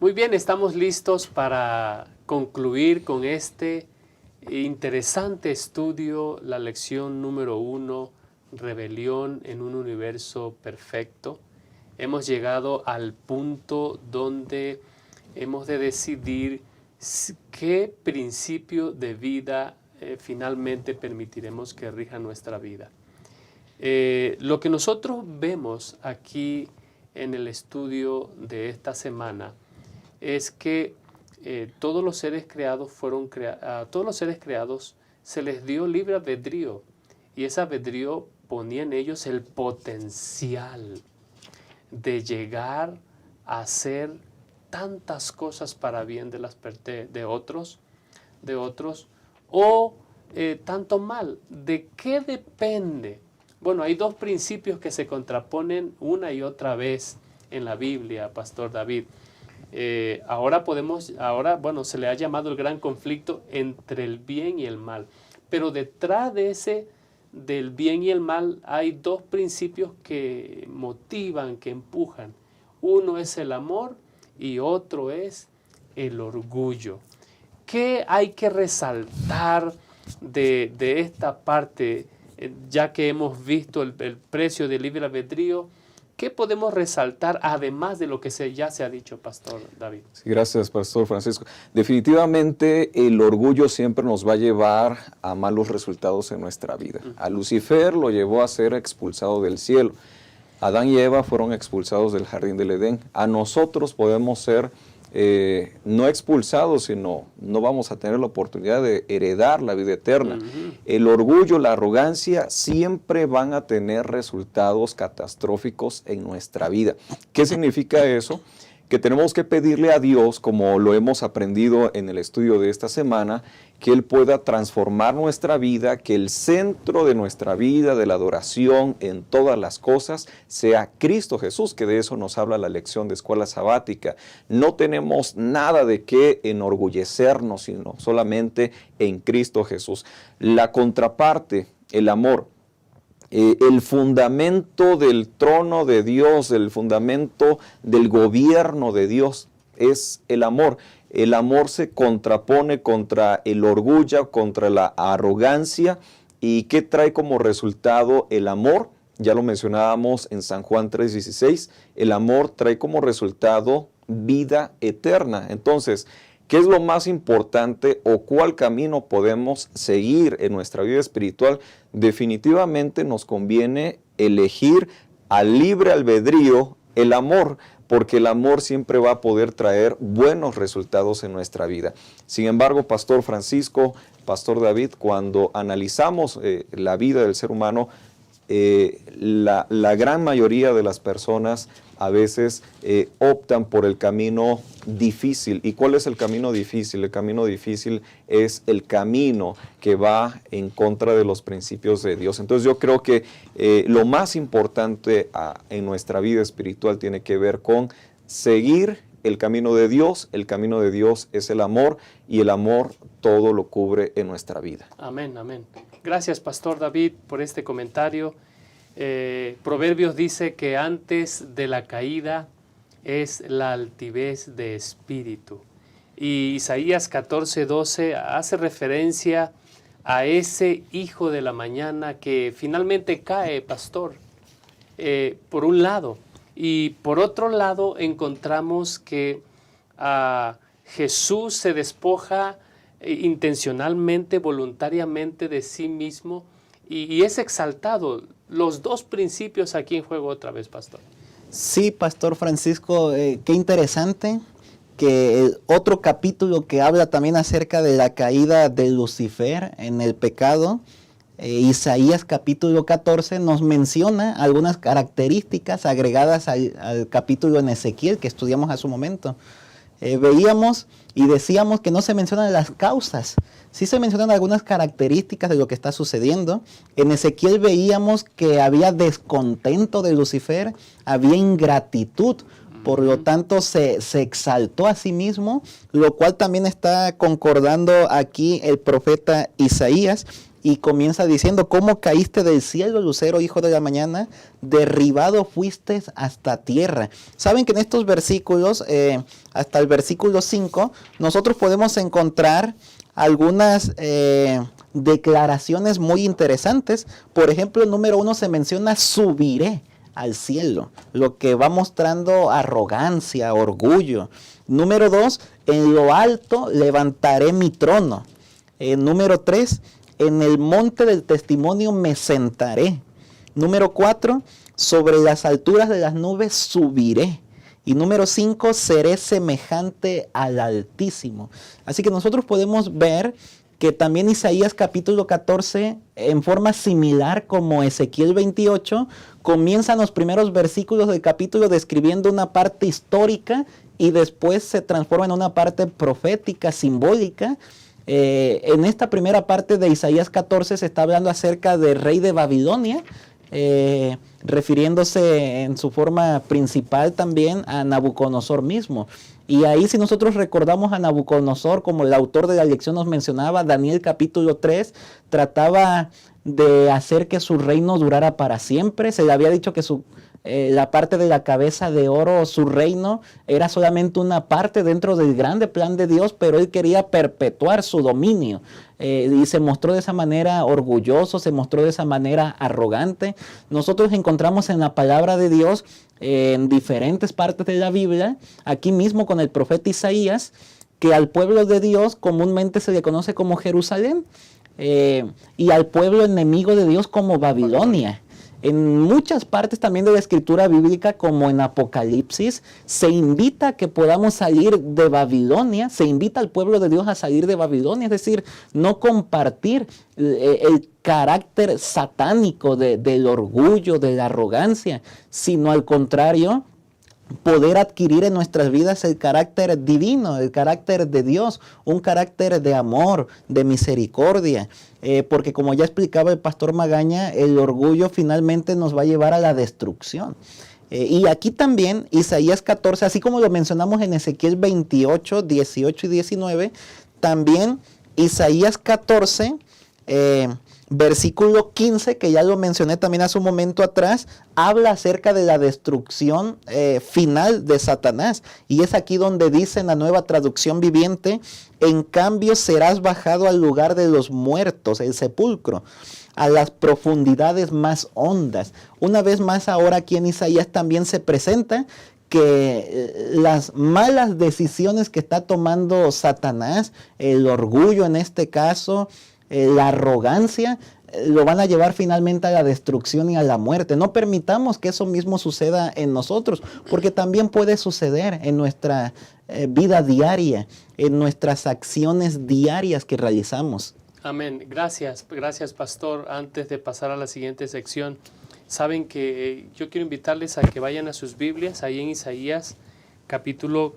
Muy bien, estamos listos para concluir con este interesante estudio, la lección número 1, Rebelión en un universo perfecto. Hemos llegado al punto donde hemos de decidir qué principio de vida finalmente permitiremos que rija nuestra vida. Lo que nosotros vemos aquí en el estudio de esta semana es que todos los seres creados a todos los seres creados se les dio libre albedrío, y ese albedrío ponía en ellos el potencial de llegar a hacer tantas cosas para bien de otros, o tanto mal. ¿De qué depende? Bueno, hay dos principios que se contraponen una y otra vez en la Biblia, Pastor David. Ahora, se le ha llamado el gran conflicto entre el bien y el mal. Pero detrás del bien y el mal, hay dos principios que motivan, que empujan. Uno es el amor y otro es el orgullo. ¿Qué hay que resaltar de esta parte? Ya que hemos visto el precio del libre albedrío, ¿qué podemos resaltar además de lo que ya se ha dicho, Pastor David? Sí, gracias, Pastor Francisco. Definitivamente el orgullo siempre nos va a llevar a malos resultados en nuestra vida. A Lucifer lo llevó a ser expulsado del cielo. Adán y Eva fueron expulsados del jardín del Edén. A nosotros podemos ser no expulsados, sino no vamos a tener la oportunidad de heredar la vida eterna. El orgullo, la arrogancia siempre van a tener resultados catastróficos en nuestra vida. ¿Qué significa eso? Que tenemos que pedirle a Dios, como lo hemos aprendido en el estudio de esta semana, que Él pueda transformar nuestra vida, que el centro de nuestra vida, de la adoración en todas las cosas, sea Cristo Jesús, que de eso nos habla la lección de escuela sabática. No tenemos nada de qué enorgullecernos, sino solamente en Cristo Jesús. La contraparte, el amor. El fundamento del trono de Dios, el fundamento del gobierno de Dios es el amor. El amor se contrapone contra el orgullo, contra la arrogancia. ¿Y qué trae como resultado el amor? Ya lo mencionábamos en San Juan 3:16. El amor trae como resultado vida eterna. Entonces, ¿qué es lo más importante o cuál camino podemos seguir en nuestra vida espiritual? Definitivamente nos conviene elegir al libre albedrío el amor, porque el amor siempre va a poder traer buenos resultados en nuestra vida. Sin embargo, Pastor Francisco, Pastor David, cuando analizamos la vida del ser humano, la gran mayoría de las personas a veces optan por el camino difícil. ¿Y cuál es el camino difícil? El camino difícil es el camino que va en contra de los principios de Dios. Entonces yo creo que lo más importante en nuestra vida espiritual tiene que ver con seguir el camino de Dios. El camino de Dios es el amor, y el amor todo lo cubre en nuestra vida. Amén, amén. Gracias, Pastor David, por este comentario. Proverbios dice que antes de la caída es la altivez de espíritu. Y Isaías 14:12 hace referencia a ese hijo de la mañana que finalmente cae, pastor, por un lado. Y por otro lado encontramos que Jesús se despoja intencionalmente, voluntariamente de sí mismo, y es exaltado. Los dos principios aquí en juego otra vez, pastor. Sí, Pastor Francisco, qué interesante que el otro capítulo que habla también acerca de la caída de Lucifer en el pecado, Isaías capítulo 14, nos menciona algunas características agregadas al capítulo en Ezequiel que estudiamos hace un momento. Veíamos y decíamos que no se mencionan las causas, sí se mencionan algunas características de lo que está sucediendo. En Ezequiel veíamos que había descontento de Lucifer, había ingratitud, por lo tanto se exaltó a sí mismo, lo cual también está concordando aquí el profeta Isaías. Y comienza diciendo: ¿cómo caíste del cielo, lucero, hijo de la mañana? Derribado fuiste hasta tierra. Saben que en estos versículos, hasta el versículo 5, nosotros podemos encontrar algunas declaraciones muy interesantes. Por ejemplo, el número 1 se menciona: subiré al cielo, lo que va mostrando arrogancia, orgullo. Número 2, en lo alto levantaré mi trono. Número 3, en el monte del testimonio me sentaré. Número 4, sobre las alturas de las nubes subiré. Y número 5, seré semejante al Altísimo. Así que nosotros podemos ver que también Isaías capítulo 14, en forma similar como Ezequiel 28, comienzan los primeros versículos del capítulo describiendo una parte histórica y después se transforma en una parte profética, simbólica. En esta primera parte de Isaías 14 se está hablando acerca del rey de Babilonia, refiriéndose en su forma principal también a Nabucodonosor mismo. Y ahí, si nosotros recordamos a Nabucodonosor, como el autor de la lección nos mencionaba, Daniel capítulo 3, trataba de hacer que su reino durara para siempre. Se le había dicho que la parte de la cabeza de oro, su reino, era solamente una parte dentro del grande plan de Dios, pero él quería perpetuar su dominio. Y se mostró de esa manera orgulloso, se mostró de esa manera arrogante. Nosotros encontramos en la palabra de Dios, en diferentes partes de la Biblia, aquí mismo con el profeta Isaías, que al pueblo de Dios comúnmente se le conoce como Jerusalén, y al pueblo enemigo de Dios como Babilonia. En muchas partes también de la escritura bíblica, como en Apocalipsis, se invita a que podamos salir de Babilonia, se invita al pueblo de Dios a salir de Babilonia, es decir, no compartir el carácter satánico del orgullo, de la arrogancia, sino al contrario, poder adquirir en nuestras vidas el carácter divino, el carácter de Dios, un carácter de amor, de misericordia, porque como ya explicaba el pastor Magaña, el orgullo finalmente nos va a llevar a la destrucción. Y aquí también Isaías 14, así como lo mencionamos en Ezequiel 28, 18 y 19, también Isaías 14, versículo 15, que ya lo mencioné también hace un momento atrás, habla acerca de la destrucción final de Satanás. Y es aquí donde dice en la Nueva Traducción Viviente: en cambio serás bajado al lugar de los muertos, el sepulcro, a las profundidades más hondas. Una vez más ahora aquí en Isaías también se presenta que las malas decisiones que está tomando Satanás, el orgullo en este caso, la arrogancia, lo van a llevar finalmente a la destrucción y a la muerte. No permitamos que eso mismo suceda en nosotros, porque también puede suceder en nuestra vida diaria, en nuestras acciones diarias que realizamos. Amén. Gracias, pastor. Antes de pasar a la siguiente sección, saben que yo quiero invitarles a que vayan a sus Biblias, ahí en Isaías capítulo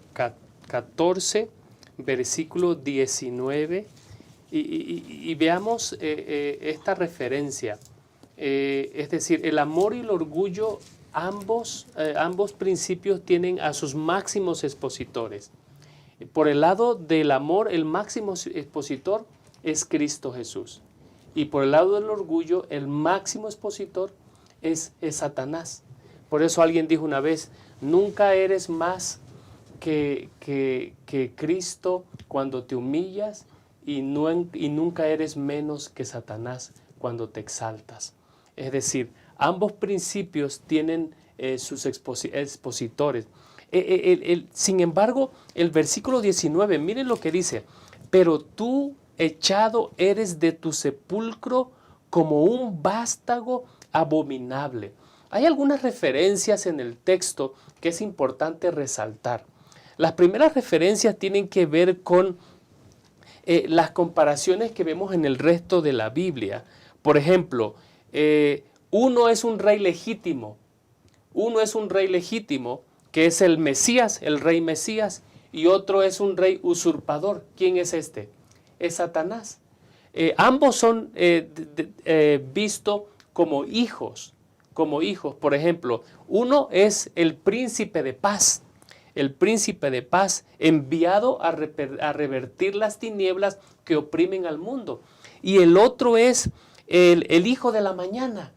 14, versículo 19, y veamos esta referencia. Es decir, el amor y el orgullo, ambos principios tienen a sus máximos expositores. Por el lado del amor, el máximo expositor es Cristo Jesús. Y por el lado del orgullo, el máximo expositor es Satanás. Por eso alguien dijo una vez: nunca eres más que Cristo cuando te humillas, y nunca eres menos que Satanás cuando te exaltas. Es decir, ambos principios tienen sus expositores. Sin embargo, el versículo 19, miren lo que dice: pero tú echado eres de tu sepulcro como un vástago abominable. Hay algunas referencias en el texto que es importante resaltar. Las primeras referencias tienen que ver con las comparaciones que vemos en el resto de la Biblia. Por ejemplo, uno es un rey legítimo. Uno es un rey legítimo, que es el Mesías, el rey Mesías, y otro es un rey usurpador. ¿Quién es este? Es Satanás. Ambos son vistos como hijos. Por ejemplo, uno es el príncipe de paz. El príncipe de paz enviado a revertir las tinieblas que oprimen al mundo. Y el otro es el hijo de la mañana.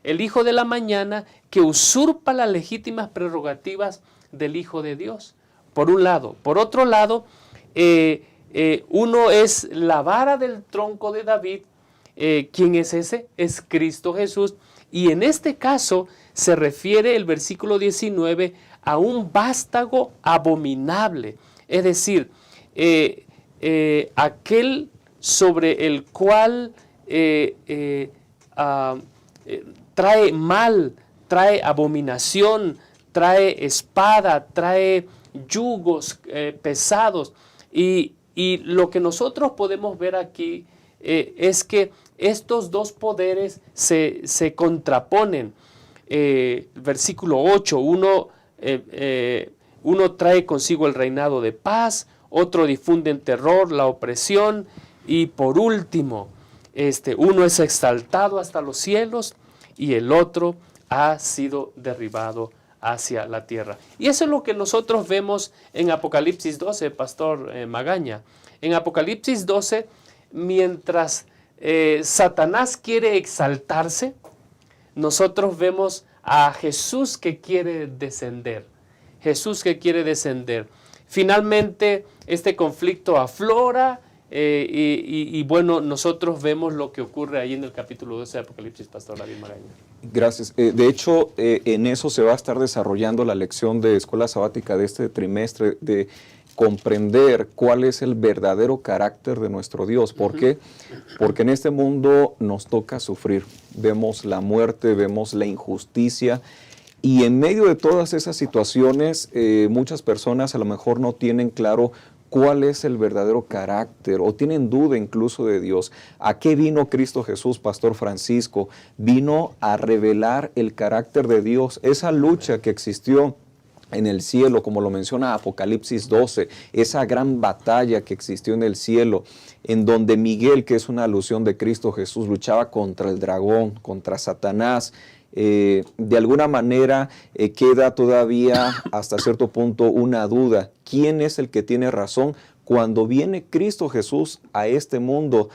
El hijo de la mañana que usurpa las legítimas prerrogativas del Hijo de Dios. Por un lado. Por otro lado, uno es la vara del tronco de David. ¿Quién es ese? Es Cristo Jesús. Y en este caso se refiere el versículo 19 a un vástago abominable. Es decir, aquel sobre el cual trae mal, trae abominación, trae espada, trae yugos pesados. Y lo que nosotros podemos ver aquí es que estos dos poderes se contraponen. Versículo 8, uno trae consigo el reinado de paz, otro difunde en terror, la opresión, y por último, uno es exaltado hasta los cielos y el otro ha sido derribado hacia la tierra. Y eso es lo que nosotros vemos en Apocalipsis 12, Pastor Magaña. En Apocalipsis 12, mientras Satanás quiere exaltarse, nosotros vemos a Jesús que quiere descender. Jesús que quiere descender. Finalmente, este conflicto aflora y bueno, nosotros vemos lo que ocurre ahí en el capítulo 12 de Apocalipsis, Pastor David Magaña. Gracias. De hecho, en eso se va a estar desarrollando la lección de escuela sabática de este trimestre, de comprender cuál es el verdadero carácter de nuestro Dios. ¿Por qué? Porque en este mundo nos toca sufrir. Vemos la muerte, vemos la injusticia. Y en medio de todas esas situaciones, muchas personas a lo mejor no tienen claro cuál es el verdadero carácter o tienen duda incluso de Dios. ¿A qué vino Cristo Jesús, Pastor Francisco? Vino a revelar el carácter de Dios, esa lucha que existió en el cielo, como lo menciona Apocalipsis 12, esa gran batalla que existió en el cielo, en donde Miguel, que es una alusión de Cristo Jesús, luchaba contra el dragón, contra Satanás. De alguna manera queda todavía hasta cierto punto una duda. ¿Quién es el que tiene razón? Cuando viene Cristo Jesús a este mundo,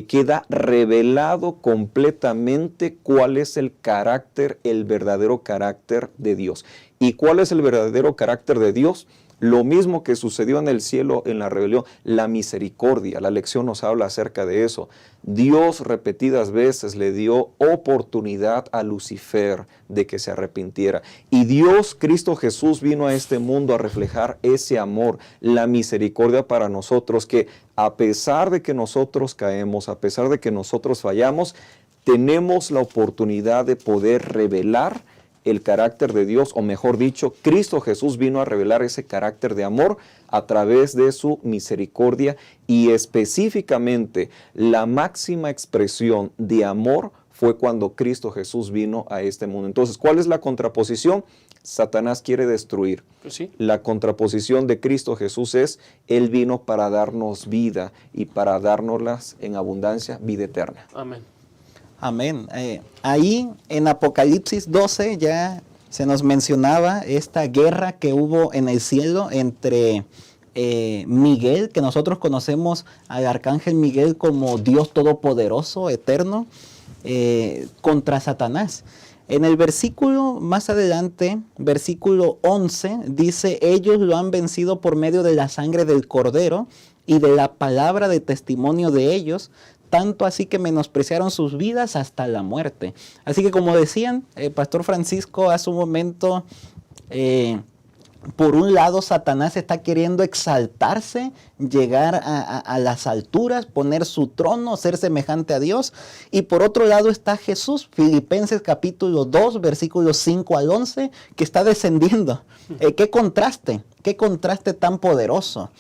queda revelado completamente cuál es el carácter, el verdadero carácter de Dios. ¿Y cuál es el verdadero carácter de Dios? Lo mismo que sucedió en el cielo en la rebelión, la misericordia. La lección nos habla acerca de eso. Dios repetidas veces le dio oportunidad a Lucifer de que se arrepintiera. Y Dios, Cristo Jesús, vino a este mundo a reflejar ese amor, la misericordia para nosotros, que a pesar de que nosotros caemos, a pesar de que nosotros fallamos, tenemos la oportunidad de poder revelar el carácter de Dios, o mejor dicho, Cristo Jesús vino a revelar ese carácter de amor a través de su misericordia, y específicamente la máxima expresión de amor fue cuando Cristo Jesús vino a este mundo. Entonces, ¿cuál es la contraposición? Satanás quiere destruir. Pues sí. La contraposición de Cristo Jesús es, Él vino para darnos vida y para dárnoslas en abundancia, vida eterna. Amén. Amén. Ahí en Apocalipsis 12 ya se nos mencionaba esta guerra que hubo en el cielo entre Miguel, que nosotros conocemos al arcángel Miguel como Dios Todopoderoso, eterno, contra Satanás. En el versículo más adelante, versículo 11, dice: ellos lo han vencido por medio de la sangre del Cordero y de la palabra de testimonio de ellos, tanto así que menospreciaron sus vidas hasta la muerte. Así que, como decían, Pastor Francisco hace un momento, por un lado Satanás está queriendo exaltarse, llegar a las alturas, poner su trono, ser semejante a Dios. Y por otro lado está Jesús, Filipenses capítulo 2, versículos 5 al 11, que está descendiendo. ¡Qué contraste tan poderoso!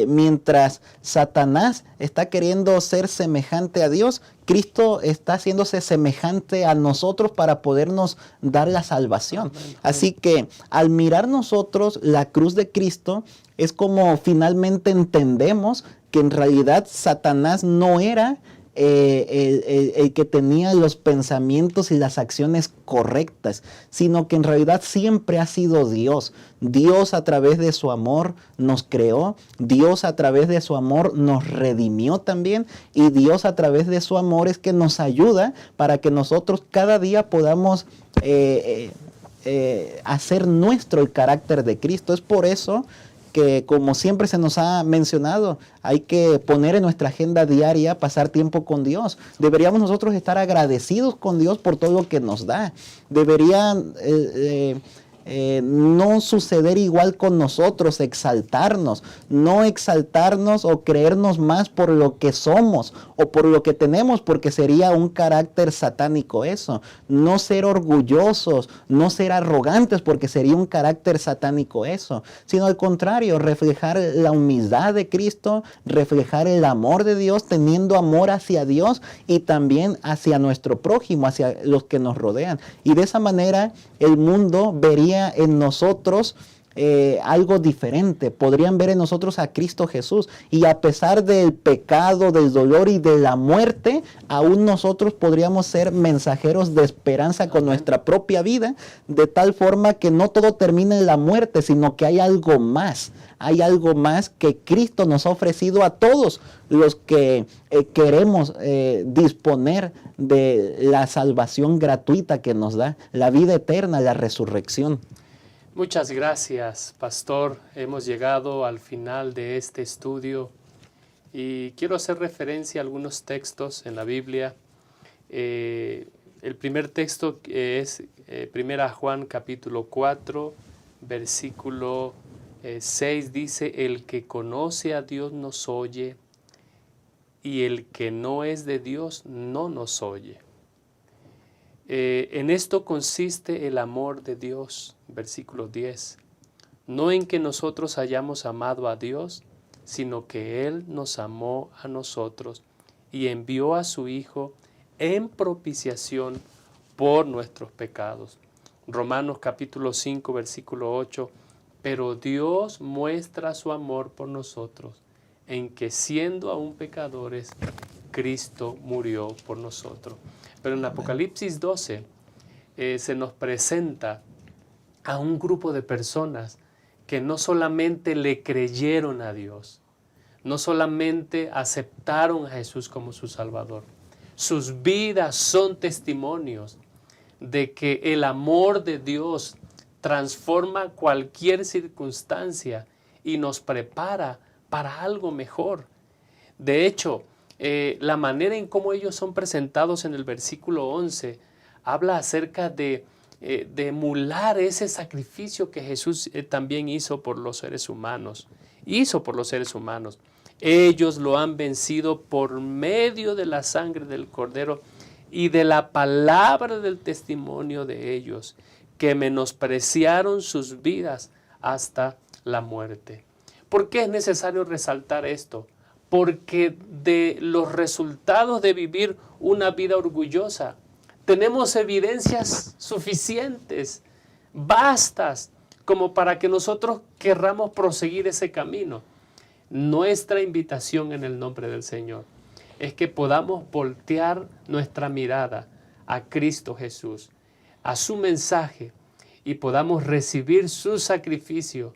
Mientras Satanás está queriendo ser semejante a Dios, Cristo está haciéndose semejante a nosotros para podernos dar la salvación. Así que al mirar nosotros la cruz de Cristo, es como finalmente entendemos que en realidad Satanás no era el que tenía los pensamientos y las acciones correctas, sino que en realidad siempre ha sido Dios. Dios a través de su amor nos creó, Dios a través de su amor nos redimió también, y Dios a través de su amor es que nos ayuda para que nosotros cada día podamos hacer nuestro el carácter de Cristo. Es por eso que, como siempre se nos ha mencionado, hay que poner en nuestra agenda diaria pasar tiempo con Dios. Deberíamos nosotros estar agradecidos con Dios por todo lo que nos da. Deberían no suceder igual con nosotros, no exaltarnos o creernos más por lo que somos o por lo que tenemos, porque sería un carácter satánico eso. No ser orgullosos, no ser arrogantes, porque sería un carácter satánico eso, sino al contrario, reflejar la humildad de Cristo, reflejar el amor de Dios, teniendo amor hacia Dios y también hacia nuestro prójimo, hacia los que nos rodean. Y de esa manera el mundo vería en nosotros algo diferente. Podrían ver en nosotros a Cristo Jesús, y a pesar del pecado, del dolor y de la muerte, aún nosotros podríamos ser mensajeros de esperanza con nuestra propia vida, de tal forma que no todo termina en la muerte, sino que hay algo más. Hay algo más que Cristo nos ha ofrecido a todos los que queremos disponer de la salvación gratuita que nos da, la vida eterna, la resurrección. Muchas gracias, pastor. Hemos llegado al final de este estudio y quiero hacer referencia a algunos textos en la Biblia. El primer texto es 1 Juan capítulo 4, versículo 6, dice: el que conoce a Dios nos oye, y el que no es de Dios no nos oye. En esto consiste el amor de Dios, versículo 10. No en que nosotros hayamos amado a Dios, sino que Él nos amó a nosotros y envió a su Hijo en propiciación por nuestros pecados. Romanos capítulo 5, versículo 8. Pero Dios muestra su amor por nosotros, en que siendo aún pecadores, Cristo murió por nosotros. Pero en Apocalipsis 12 se nos presenta a un grupo de personas que no solamente le creyeron a Dios, no solamente aceptaron a Jesús como su Salvador. Sus vidas son testimonios de que el amor de Dios transforma cualquier circunstancia y nos prepara para algo mejor. De hecho, la manera en cómo ellos son presentados en el versículo 11 habla acerca de emular ese sacrificio que Jesús también hizo por los seres humanos. Ellos lo han vencido por medio de la sangre del Cordero y de la palabra del testimonio de ellos, que menospreciaron sus vidas hasta la muerte. ¿Por qué es necesario resaltar esto? Porque de los resultados de vivir una vida orgullosa, tenemos evidencias suficientes, bastas, como para que nosotros querramos proseguir ese camino. Nuestra invitación en el nombre del Señor es que podamos voltear nuestra mirada a Cristo Jesús, a su mensaje, y podamos recibir su sacrificio.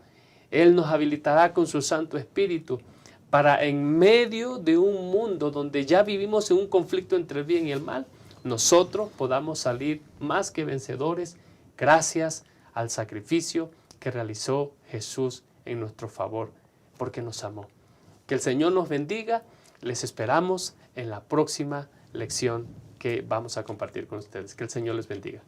Él nos habilitará con su Santo Espíritu para, en medio de un mundo donde ya vivimos en un conflicto entre el bien y el mal, nosotros podamos salir más que vencedores gracias al sacrificio que realizó Jesús en nuestro favor, porque nos amó. Que el Señor nos bendiga. Les esperamos en la próxima lección que vamos a compartir con ustedes. Que el Señor les bendiga.